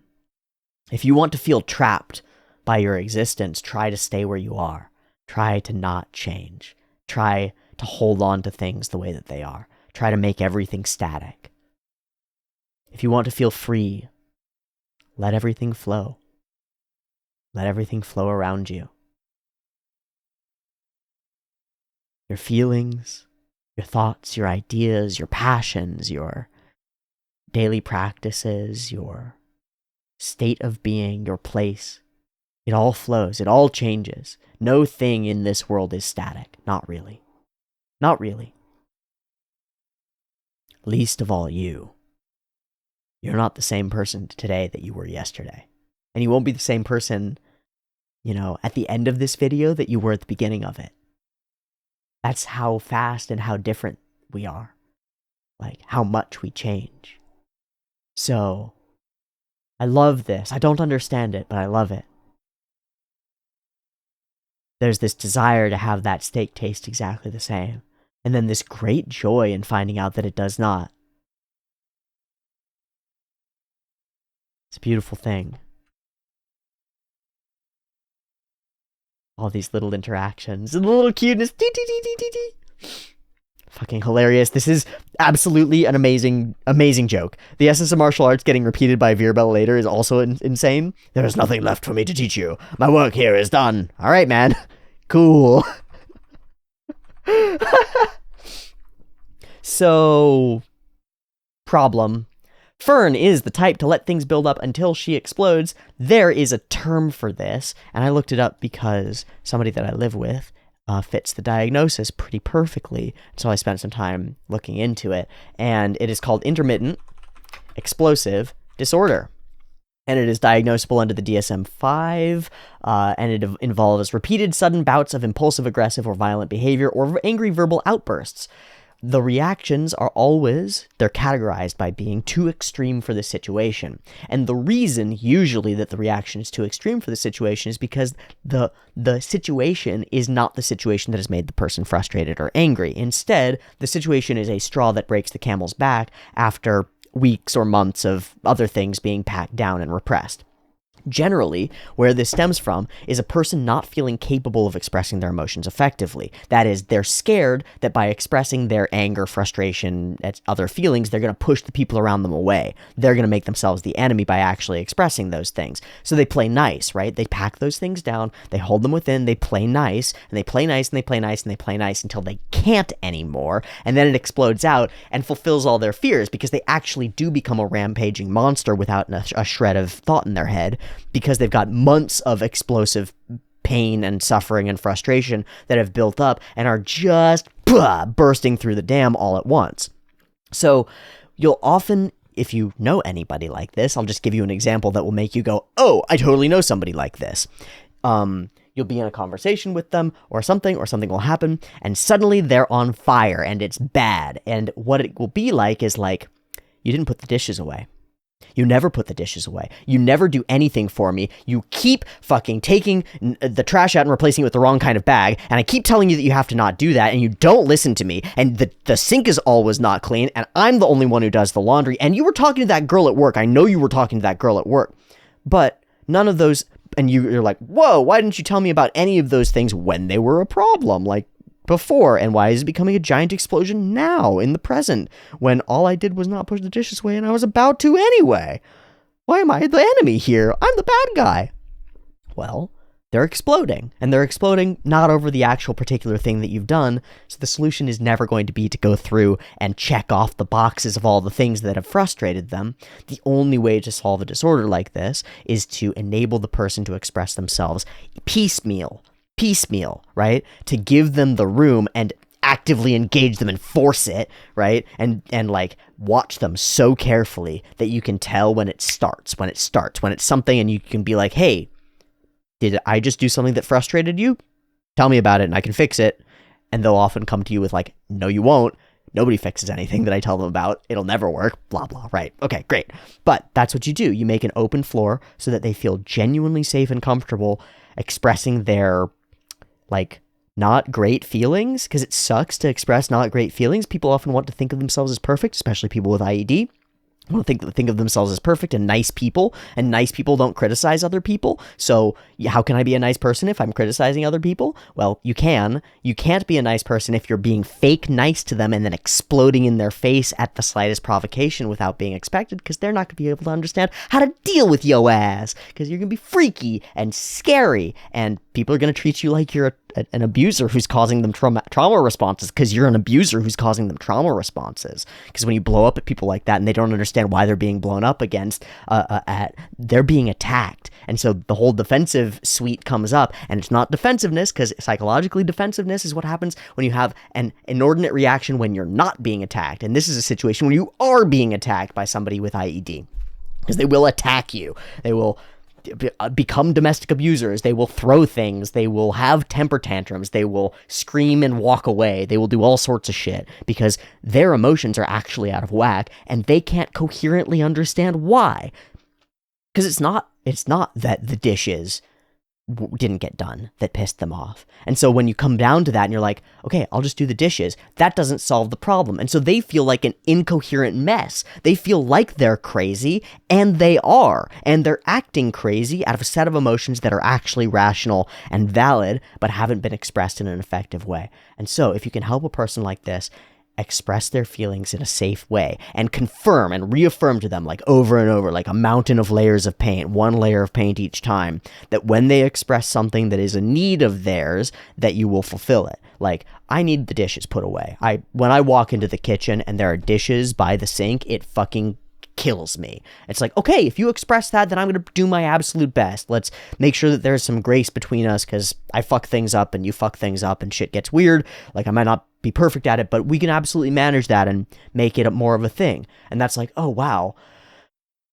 If you want to feel trapped by your existence, try to stay where you are. Try to not change. Try to hold on to things the way that they are. Try to make everything static. If you want to feel free, let everything flow. Let everything flow around you. Your feelings, your thoughts, your ideas, your passions, your daily practices, your state of being, your place. It all flows. It all changes. No thing in this world is static. Not really. Not really. Least of all you. You're not the same person today that you were yesterday. And you won't be the same person, at the end of this video that you were at the beginning of it. That's how fast and how different we are. Like, how much we change. So, I love this. I don't understand it, but I love it. There's this desire to have that steak taste exactly the same. And then this great joy in finding out that it does not. It's a beautiful thing. All these little interactions and the little cuteness. Fucking hilarious. This is absolutely an amazing, amazing joke. The essence of martial arts getting repeated by Yubel later is also insane. There is nothing left for me to teach you. My work here is done. All right, man. Cool. So, problem. Fern is the type to let things build up until she explodes. There is a term for this, and I looked it up because somebody that I live with fits the diagnosis pretty perfectly. So I spent some time looking into it, and it is called intermittent explosive disorder. And it is diagnosable under the DSM-5, and it involves repeated sudden bouts of impulsive, aggressive, or violent behavior, or angry verbal outbursts. The reactions are always, they're categorized by being too extreme for the situation. And the reason, usually, that the reaction is too extreme for the situation is because the situation is not the situation that has made the person frustrated or angry. Instead, the situation is a straw that breaks the camel's back after weeks or months of other things being packed down and repressed. Generally, where this stems from is a person not feeling capable of expressing their emotions effectively. That is, they're scared that by expressing their anger, frustration, other feelings, they're going to push the people around them away. They're going to make themselves the enemy by actually expressing those things. So they play nice, right? They pack those things down, they hold them within, they play nice, and they play nice, and they play nice, and they play nice until they can't anymore, and then it explodes out and fulfills all their fears because they actually do become a rampaging monster without a shred of thought in their head, because they've got months of explosive pain and suffering and frustration that have built up and are just bursting through the dam all at once. So you'll often, if you know anybody like this, I'll just give you an example that will make you go, oh, I totally know somebody like this. You'll be in a conversation with them or something will happen, and suddenly they're on fire and it's bad. And what it will be like is like, you didn't put the dishes away. You never put the dishes away. You never do anything for me. You keep fucking taking the trash out and replacing it with the wrong kind of bag. And I keep telling you that you have to not do that. And you don't listen to me. And the sink is always not clean. And I'm the only one who does the laundry. And you were talking to that girl at work. I know you were talking to that girl at work. But none of those... And you're like, whoa, why didn't you tell me about any of those things when they were a problem? Like, before, and why is it becoming a giant explosion now in the present when all I did was not push the dishes away and I was about to anyway? Why am I the enemy here? I'm the bad guy. Well, they're exploding, and they're exploding not over the actual particular thing that you've done. So the solution is never going to be to go through and check off the boxes of all the things that have frustrated them. The only way to solve a disorder like this is to enable the person to express themselves piecemeal, right? To give them the room and actively engage them and force it, right? And like watch them so carefully that you can tell when it starts, when it's something, and you can be like, hey, did I just do something that frustrated you? Tell me about it and I can fix it. And they'll often come to you with like, no, you won't. Nobody fixes anything that I tell them about. It'll never work, blah, blah, right? Okay, great. But that's what you do. You make an open floor so that they feel genuinely safe and comfortable expressing their like not great feelings, because it sucks to express not great feelings. People often want to think of themselves as perfect, especially people with IED. Don't think of themselves as perfect and nice people don't criticize other people. So how can I be a nice person if I'm criticizing other people? Well, you can't be a nice person if you're being fake nice to them and then exploding in their face at the slightest provocation without being expected, because they're not going to be able to understand how to deal with yo ass, because you're going to be freaky and scary, and people are going to treat you like you're an abuser who's causing them trauma responses, because you're an abuser who's causing them trauma responses. Because when you blow up at people like that and they don't understand why they're being blown up against, they're being attacked. And so the whole defensive suite comes up, and it's not defensiveness, because psychologically defensiveness is what happens when you have an inordinate reaction when you're not being attacked. And this is a situation where you are being attacked by somebody with IED, because they will attack you. They will become domestic abusers. They will throw things. They will have temper tantrums. They will scream and walk away. They will do all sorts of shit because their emotions are actually out of whack and they can't coherently understand why. Because it's not that the dishes didn't get done that pissed them off. And so when you come down to that and you're like, okay, I'll just do the dishes, that doesn't solve the problem. And so they feel like an incoherent mess. They feel like they're crazy, and they are. And they're acting crazy out of a set of emotions that are actually rational and valid, but haven't been expressed in an effective way. And so if you can help a person like this express their feelings in a safe way and confirm and reaffirm to them, like over and over, like a mountain of layers of paint, one layer of paint each time, that when they express something that is a need of theirs, that you will fulfill it. Like, I need the dishes put away. When I walk into the kitchen and there are dishes by the sink, it fucking kills me. It's like, okay, if you express that, then I'm going to do my absolute best. Let's make sure that there's some grace between us, because I fuck things up and you fuck things up and shit gets weird. Like, I might not be perfect at it, but we can absolutely manage that and make it more of a thing. And that's like, oh, wow,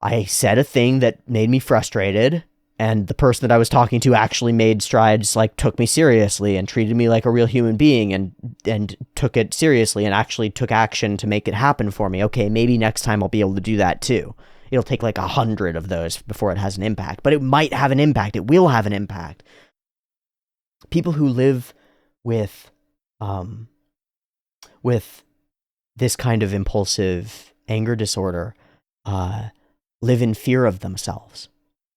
I said a thing that made me frustrated, and the person that I was talking to actually made strides, like took me seriously and treated me like a real human being and took it seriously and actually took action to make it happen for me. Okay, maybe next time I'll be able to do that too. It'll take like 100 of those before it has an impact, but it might have an impact. It will have an impact. People who live with this kind of impulsive anger disorder live in fear of themselves.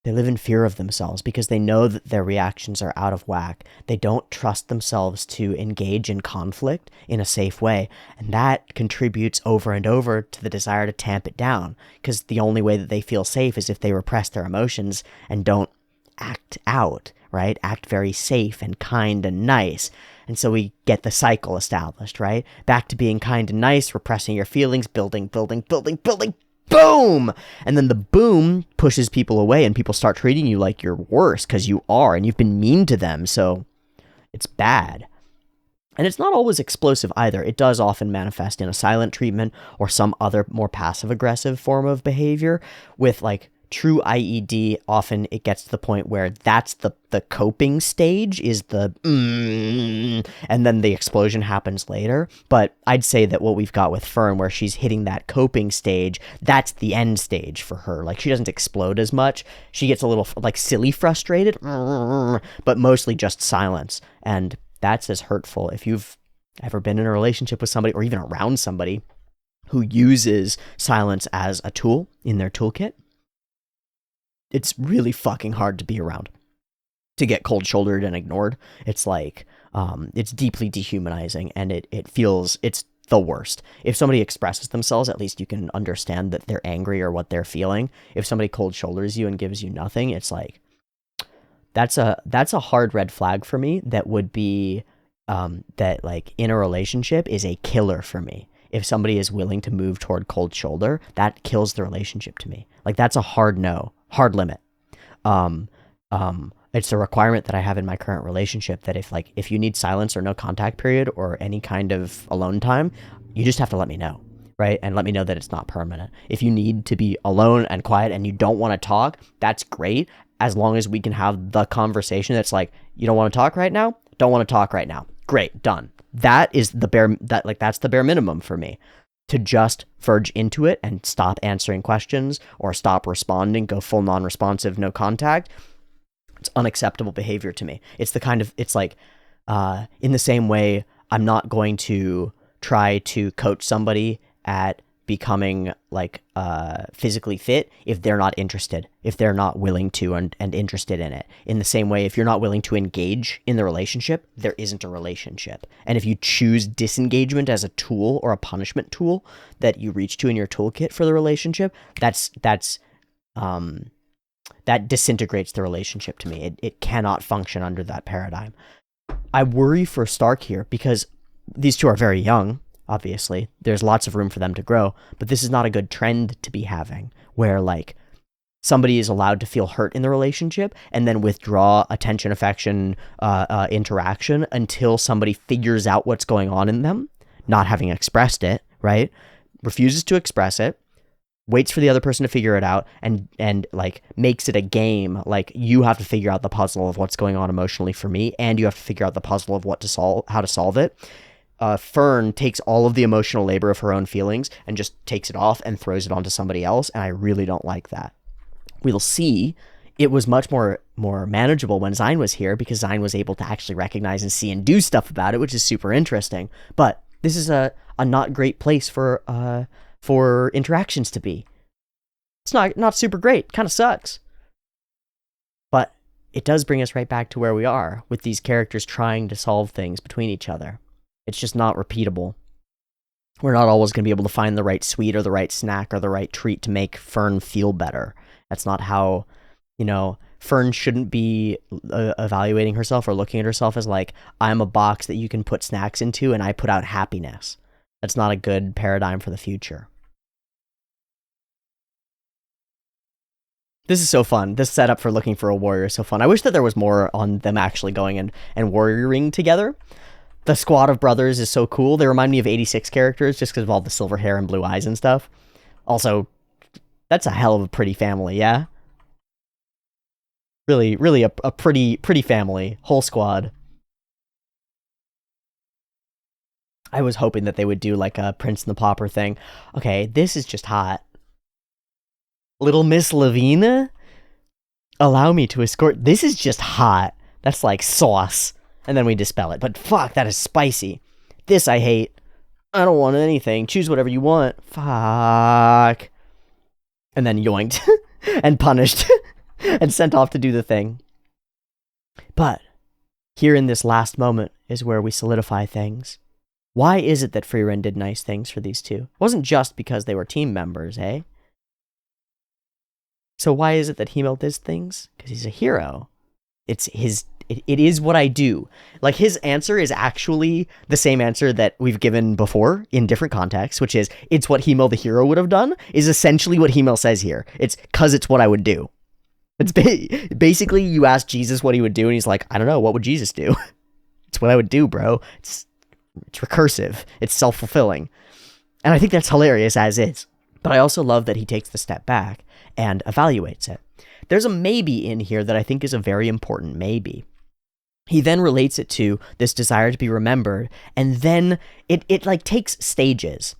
They live in fear of themselves because they know that their reactions are out of whack. They don't trust themselves to engage in conflict in a safe way. And that contributes over and over to the desire to tamp it down, because the only way that they feel safe is if they repress their emotions and don't act out, right? Act very safe and kind and nice. And so we get the cycle established, right? Back to being kind and nice, repressing your feelings, building, boom! And then the boom pushes people away and people start treating you like you're worse because you are, and you've been mean to them, so it's bad. And it's not always explosive either. It does often manifest in a silent treatment or some other more passive-aggressive form of behavior with like true IED, often it gets to the point where that's the coping stage, is the and then the explosion happens later. But I'd say that what we've got with Fern, where she's hitting that coping stage, that's the end stage for her. Like, she doesn't explode as much. She gets a little, like, silly frustrated, but mostly just silence. And that's as hurtful. If you've ever been in a relationship with somebody, or even around somebody who uses silence as a tool in their toolkit, it's really fucking hard to be around. To get cold-shouldered and ignored, it's like, it's deeply dehumanizing, and it feels, it's the worst. If somebody expresses themselves, at least you can understand that they're angry or what they're feeling. If somebody cold-shoulders you and gives you nothing, it's like, that's a hard red flag for me. That would be, that, like, in a relationship is a killer for me. If somebody is willing to move toward cold shoulder, that kills the relationship to me. Like, that's a hard no, hard limit. It's a requirement that I have in my current relationship, that if you need silence or no contact period or any kind of alone time, you just have to let me know, right? And let me know that it's not permanent. If you need to be alone and quiet and you don't want to talk, that's great, as long as we can have the conversation that's like, you don't want to talk right now? Don't want to talk right now. Great, done. That's the bare minimum for me. To just verge into it and stop answering questions or stop responding, go full non-responsive, no contact, it's unacceptable behavior to me. It's like, in the same way, I'm not going to try to coach somebody at becoming, like, physically fit if they're not interested, if they're not willing to and interested in it. In the same way, if you're not willing to engage in the relationship, there isn't a relationship. And if you choose disengagement as a tool or a punishment tool that you reach to in your toolkit for the relationship, that disintegrates the relationship to me. It cannot function under that paradigm. I worry for Stark here because these two are very young. Obviously, there's lots of room for them to grow, but this is not a good trend to be having, where, like, somebody is allowed to feel hurt in the relationship and then withdraw attention, affection, interaction until somebody figures out what's going on in them, not having expressed it, right? Refuses to express it, waits for the other person to figure it out, and like, makes it a game. Like, you have to figure out the puzzle of what's going on emotionally for me, and you have to figure out the puzzle of how to solve it. Fern takes all of the emotional labor of her own feelings and just takes it off and throws it onto somebody else, and I really don't like that. We'll see. It was much more manageable when Zine was here, because Zine was able to actually recognize and see and do stuff about it, which is super interesting. But this is a not great place for interactions to be. It's not super great. Kind of sucks. But it does bring us right back to where we are, with these characters trying to solve things between each other. It's just not repeatable. We're not always going to be able to find the right sweet or the right snack or the right treat to make Fern feel better. That's not how, Fern shouldn't be evaluating herself or looking at herself as like, I'm a box that you can put snacks into and I put out happiness. That's not a good paradigm for the future. This is so fun. This setup for looking for a warrior is so fun. I wish that there was more on them actually going and warrioring together. The squad of brothers is so cool. They remind me of 86 characters just because of all the silver hair and blue eyes and stuff. Also, that's a hell of a pretty family, yeah? Really, really a pretty family. Whole squad. I was hoping that they would do like a Prince and the Pauper thing. Okay, this is just hot. Little Miss Lavina? Allow me to escort. This is just hot. That's like sauce. And then we dispel it. But fuck, that is spicy. This I hate. I don't want anything. Choose whatever you want. Fuck. And then yoinked. And punished. And sent off to do the thing. But here in this last moment is where we solidify things. Why is it that Frieren did nice things for these two? It wasn't just because they were team members, eh? So why is it that Himmel does things? Because he's a hero. It is what I do. Like, his answer is actually the same answer that we've given before in different contexts, which is, it's what Himmel the hero would have done, is essentially what Himmel says here. It's because it's what I would do. It's basically, you ask Jesus what he would do, and he's like, I don't know, what would Jesus do? It's what I would do, bro. It's recursive. It's self-fulfilling. And I think that's hilarious as is. But I also love that he takes the step back and evaluates it. There's a maybe in here that I think is a very important maybe. He then relates it to this desire to be remembered, and then it like takes stages.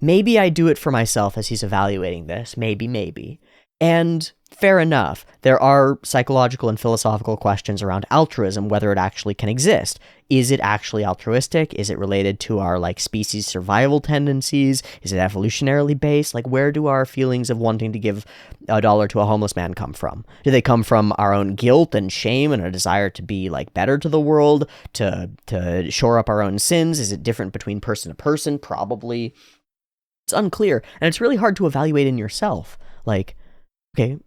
Maybe I do it for myself as he's evaluating this. Maybe. And fair enough. There are psychological and philosophical questions around altruism, whether it actually can exist. Is it actually altruistic? Is it related to our like species survival tendencies? Is it evolutionarily based? Like, where do our feelings of wanting to give $1 to a homeless man come from? Do they come from our own guilt and shame and a desire to be like better to the world, to shore up our own sins? Is it different between person to person? Probably. It's unclear, and it's really hard to evaluate in yourself. Like, okay,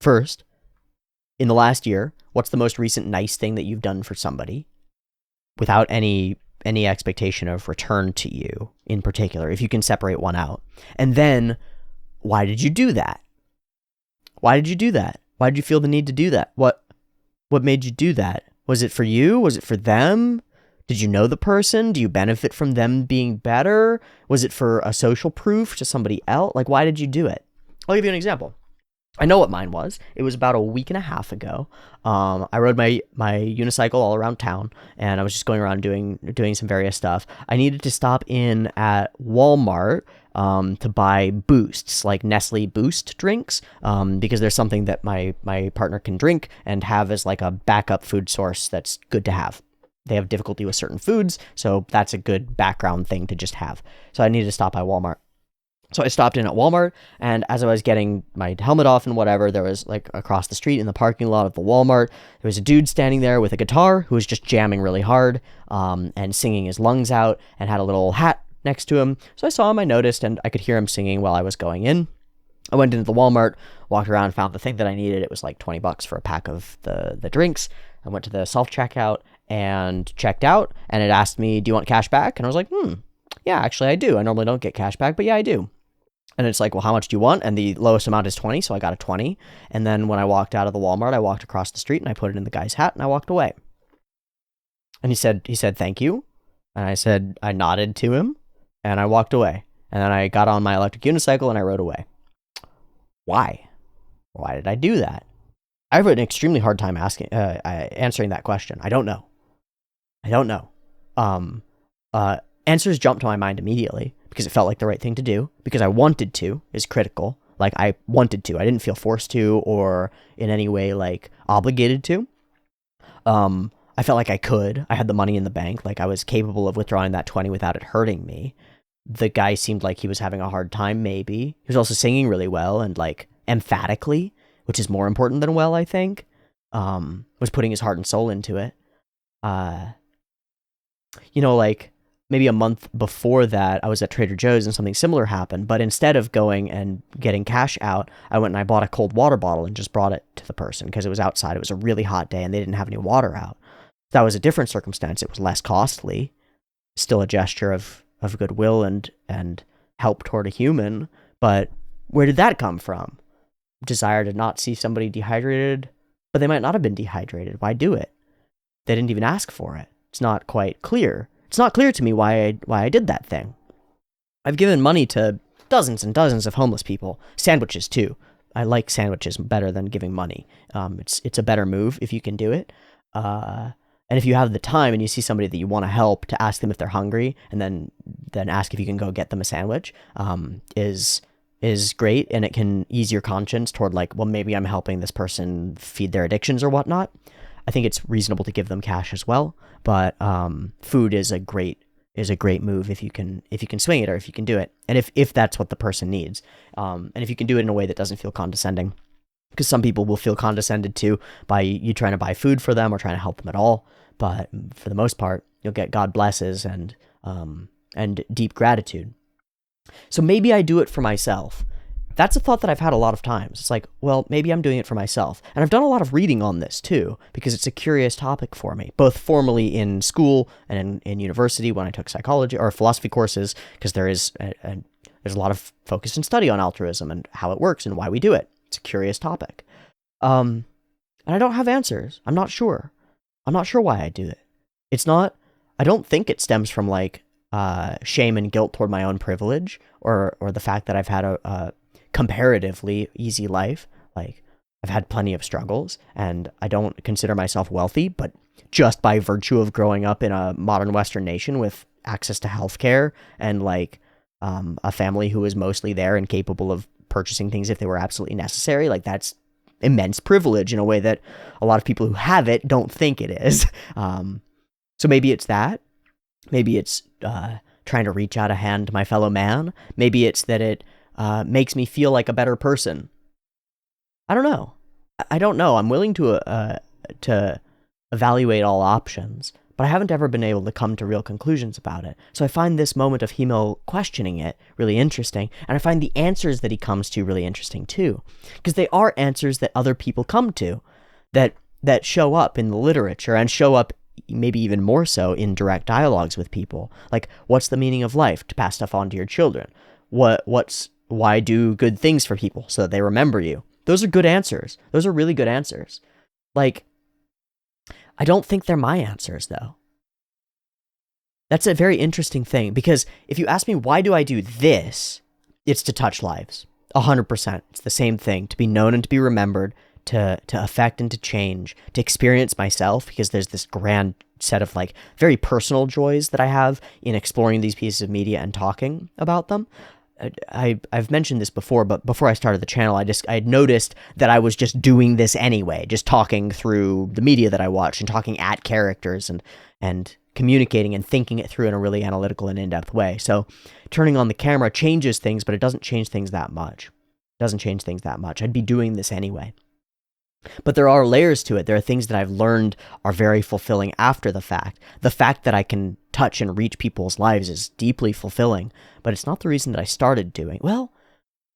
first, in the last year, what's the most recent nice thing that you've done for somebody without any expectation of return to you in particular, if you can separate one out? And then, why did you do that? Why did you do that? Why did you feel the need to do that? What made you do that? Was it for you? Was it for them? Did you know the person? Do you benefit from them being better? Was it for a social proof to somebody else? Like, why did you do it? I'll give you an example. I know what mine was. It was about a week and a half ago. I rode my unicycle all around town, and I was just going around doing some various stuff. I needed to stop in at Walmart to buy boosts, like Nestle Boost drinks, because there's something that my partner can drink and have as like a backup food source that's good to have. They have difficulty with certain foods, so that's a good background thing to just have. So I needed to stop by Walmart. So I stopped in at Walmart, and as I was getting my helmet off and whatever, there was like across the street in the parking lot of the Walmart, there was a dude standing there with a guitar who was just jamming really hard and singing his lungs out, and had a little hat next to him. So I saw him, I noticed, and I could hear him singing while I was going in. I went into the Walmart, walked around, found the thing that I needed. It was like $20 for a pack of the drinks. I went to the self-checkout and checked out, and it asked me, do you want cash back? And I was like, yeah, actually I do. I normally don't get cash back, but yeah, I do. And it's like, well, how much do you want? And the lowest amount is 20, so I got a 20. And then when I walked out of the Walmart, I walked across the street and I put it in the guy's hat and I walked away. And he said, thank you. And I nodded to him and I walked away. And then I got on my electric unicycle and I rode away. Why? Why did I do that? I have an extremely hard time answering that question. I don't know. Answers jumped to my mind immediately because it felt like the right thing to do, because I wanted to is critical. Like, I wanted to. I didn't feel forced to or in any way like obligated to. I felt like I could. I had the money in the bank. Like, I was capable of withdrawing that 20 without it hurting me. The guy seemed like he was having a hard time, maybe. He was also singing really well and like emphatically, which is more important than well, I think. Was putting his heart and soul into it. Like, maybe a month before that, I was at Trader Joe's and something similar happened. But instead of going and getting cash out, I went and I bought a cold water bottle and just brought it to the person because it was outside. It was a really hot day and they didn't have any water out. That was a different circumstance. It was less costly. Still a gesture of goodwill and help toward a human. But where did that come from? Desire to not see somebody dehydrated, but they might not have been dehydrated. Why do it? They didn't even ask for it. It's not quite clear. It's not clear to me why I did that thing. I've given money to dozens and dozens of homeless people. Sandwiches, too. I like sandwiches better than giving money. It's a better move if you can do it. And if you have the time and you see somebody that you want to help, to ask them if they're hungry and then ask if you can go get them a sandwich is great, and it can ease your conscience toward like, well, maybe I'm helping this person feed their addictions or whatnot. I think it's reasonable to give them cash as well, but food is a great move if you can swing it or if you can do it, and if that's what the person needs, and if you can do it in a way that doesn't feel condescending, because some people will feel condescended to by you trying to buy food for them or trying to help them at all. But for the most part, you'll get God blesses and deep gratitude. So maybe I do it for myself. That's a thought that I've had a lot of times. It's like, well, maybe I'm doing it for myself. And I've done a lot of reading on this too, because it's a curious topic for me, both formally in school and in university when I took psychology or philosophy courses, because there's a lot of focus and study on altruism and how it works and why we do it. It's a curious topic. And I don't have answers. I'm not sure why I do it. I don't think it stems from like shame and guilt toward my own privilege or the fact that I've had a comparatively easy life. Like, I've had plenty of struggles, and I don't consider myself wealthy, but just by virtue of growing up in a modern Western nation with access to healthcare and like a family who was mostly there and capable of purchasing things if they were absolutely necessary, like that's immense privilege in a way that a lot of people who have it don't think it is. So maybe it's that. Maybe it's trying to reach out a hand to my fellow man. Maybe it's that it makes me feel like a better person. I don't know. I don't know. I'm willing to evaluate all options, but I haven't ever been able to come to real conclusions about it. So I find this moment of Himo questioning it really interesting, and I find the answers that he comes to really interesting too, because they are answers that other people come to, that show up in the literature and show up maybe even more so in direct dialogues with people. Like, what's the meaning of life? To pass stuff on to your children. Why do good things for people? So that they remember you. Those are good answers. Those are really good answers. Like, I don't think they're my answers, though. That's a very interesting thing, because if you ask me, why do I do this? It's to touch lives. 100%. It's the same thing. To be known and to be remembered, to affect and to change, to experience myself, because there's this grand set of like very personal joys that I have in exploring these pieces of media and talking about them. I've mentioned this before, but before I started the channel, I had noticed that I was just doing this anyway, just talking through the media that I watch and talking at characters and communicating and thinking it through in a really analytical and in-depth way. So turning on the camera changes things, but it doesn't change things that much. It doesn't change things that much. I'd be doing this anyway. But there are layers to it. There are things that I've learned are very fulfilling after the fact. The fact that I can touch and reach people's lives is deeply fulfilling, but it's not the reason that I started doing. Well,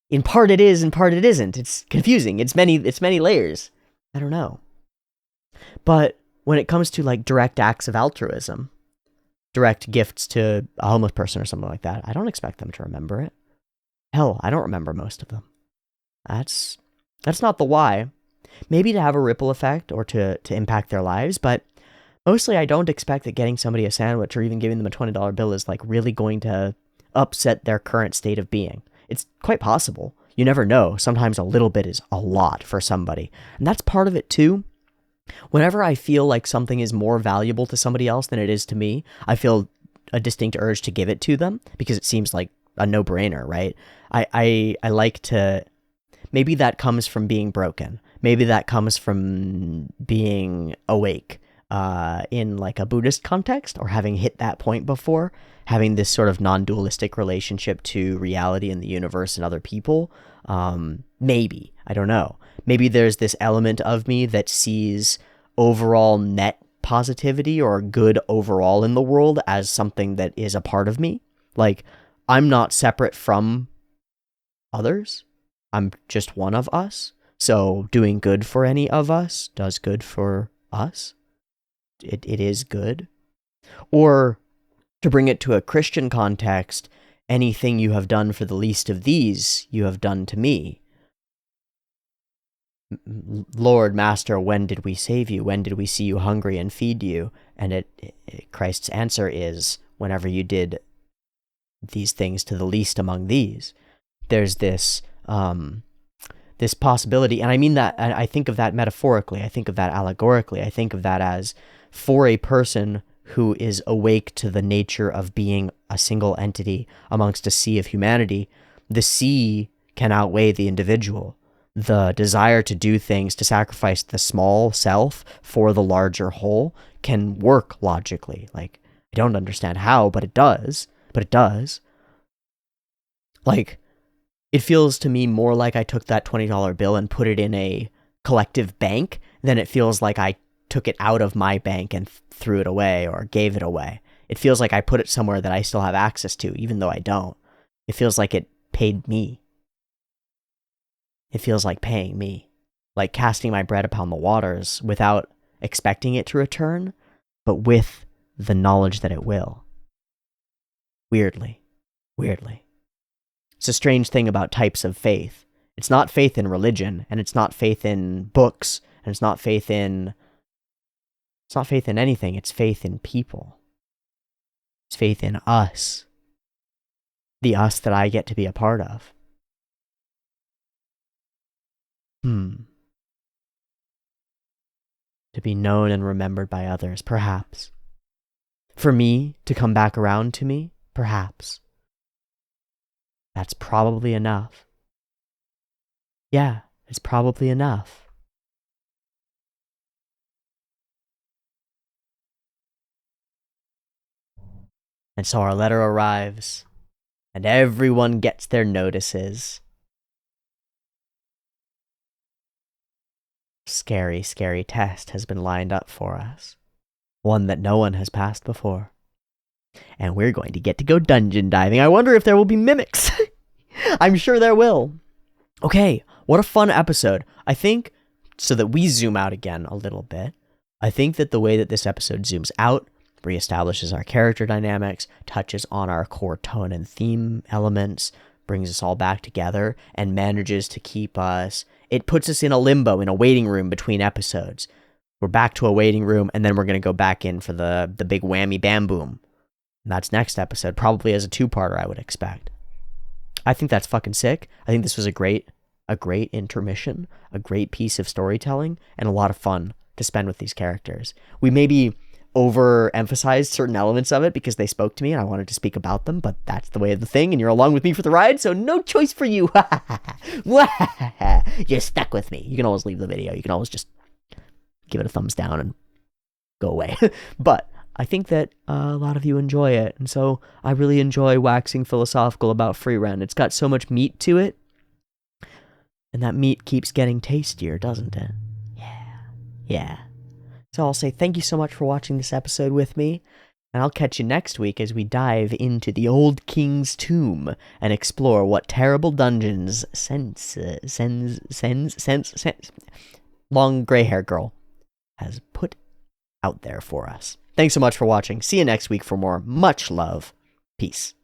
in part it is, in part it isn't. It's confusing. It's many layers. I don't know. But when it comes to like direct acts of altruism, direct gifts to a homeless person or something like that, I don't expect them to remember it. Hell, I don't remember most of them. That's not the why. Maybe to have a ripple effect or to impact their lives, but mostly I don't expect that getting somebody a sandwich or even giving them a $20 bill is like really going to upset their current state of being. It's quite possible. You never know. Sometimes a little bit is a lot for somebody. And that's part of it too. Whenever I feel like something is more valuable to somebody else than it is to me, I feel a distinct urge to give it to them because it seems like a no-brainer, right? I like to... Maybe that comes from being broken. Maybe that comes from being awake in like a Buddhist context or having hit that point before, having this sort of non-dualistic relationship to reality and the universe and other people. Maybe, I don't know. Maybe there's this element of me that sees overall net positivity or good overall in the world as something that is a part of me. Like, I'm not separate from others. I'm just one of us. So doing good for any of us does good for us. It is good. Or to bring it to a Christian context, anything you have done for the least of these, you have done to me. Lord, Master, when did we save you? When did we see you hungry and feed you? And Christ's answer is, whenever you did these things to the least among these. There's this possibility, and I mean that, I think of that metaphorically, I think of that allegorically, I think of that as for a person who is awake to the nature of being a single entity amongst a sea of humanity, the sea can outweigh the individual. The desire to do things, to sacrifice the small self for the larger whole can work logically. Like, I don't understand how, but it does. Like, it feels to me more like I took that $20 bill and put it in a collective bank than it feels like I took it out of my bank and threw it away or gave it away. It feels like I put it somewhere that I still have access to, even though I don't. It feels like it paid me. It feels like paying me. Like casting my bread upon the waters without expecting it to return, but with the knowledge that it will. Weirdly. It's a strange thing about types of faith. It's not faith in religion, and it's not faith in books, and it's not faith in anything. It's faith in people. It's faith in us. The us that I get to be a part of. To be known and remembered by others, perhaps. For me to come back around to me, perhaps. That's probably enough. Yeah, it's probably enough. And so our letter arrives, and everyone gets their notices. Scary, scary test has been lined up for us. One that no one has passed before. And we're going to get to go dungeon diving. I wonder if there will be mimics. I'm sure there will. Okay, what a fun episode. I think, so that we zoom out again a little bit, I think that the way that this episode zooms out reestablishes our character dynamics, touches on our core tone and theme elements, brings us all back together, and manages to keep us... It puts us in a limbo, in a waiting room between episodes. We're back to a waiting room, and then we're going to go back in for the big whammy bam boom. And that's next episode, probably as a two-parter, I would expect. I think that's fucking sick. I think this was a great intermission, a great piece of storytelling, and a lot of fun to spend with these characters. We maybe overemphasized certain elements of it because they spoke to me and I wanted to speak about them, but that's the way of the thing, and you're along with me for the ride, so no choice for you. You're stuck with me. You can always leave the video. You can always just give it a thumbs down and go away. But I think that a lot of you enjoy it, and so I really enjoy waxing philosophical about Frieren. It's got so much meat to it, and that meat keeps getting tastier, doesn't it? Yeah. So I'll say thank you so much for watching this episode with me, and I'll catch you next week as we dive into the old king's tomb and explore what terrible dungeons long gray-haired girl has put out there for us. Thanks so much for watching. See you next week for more. Much love. Peace.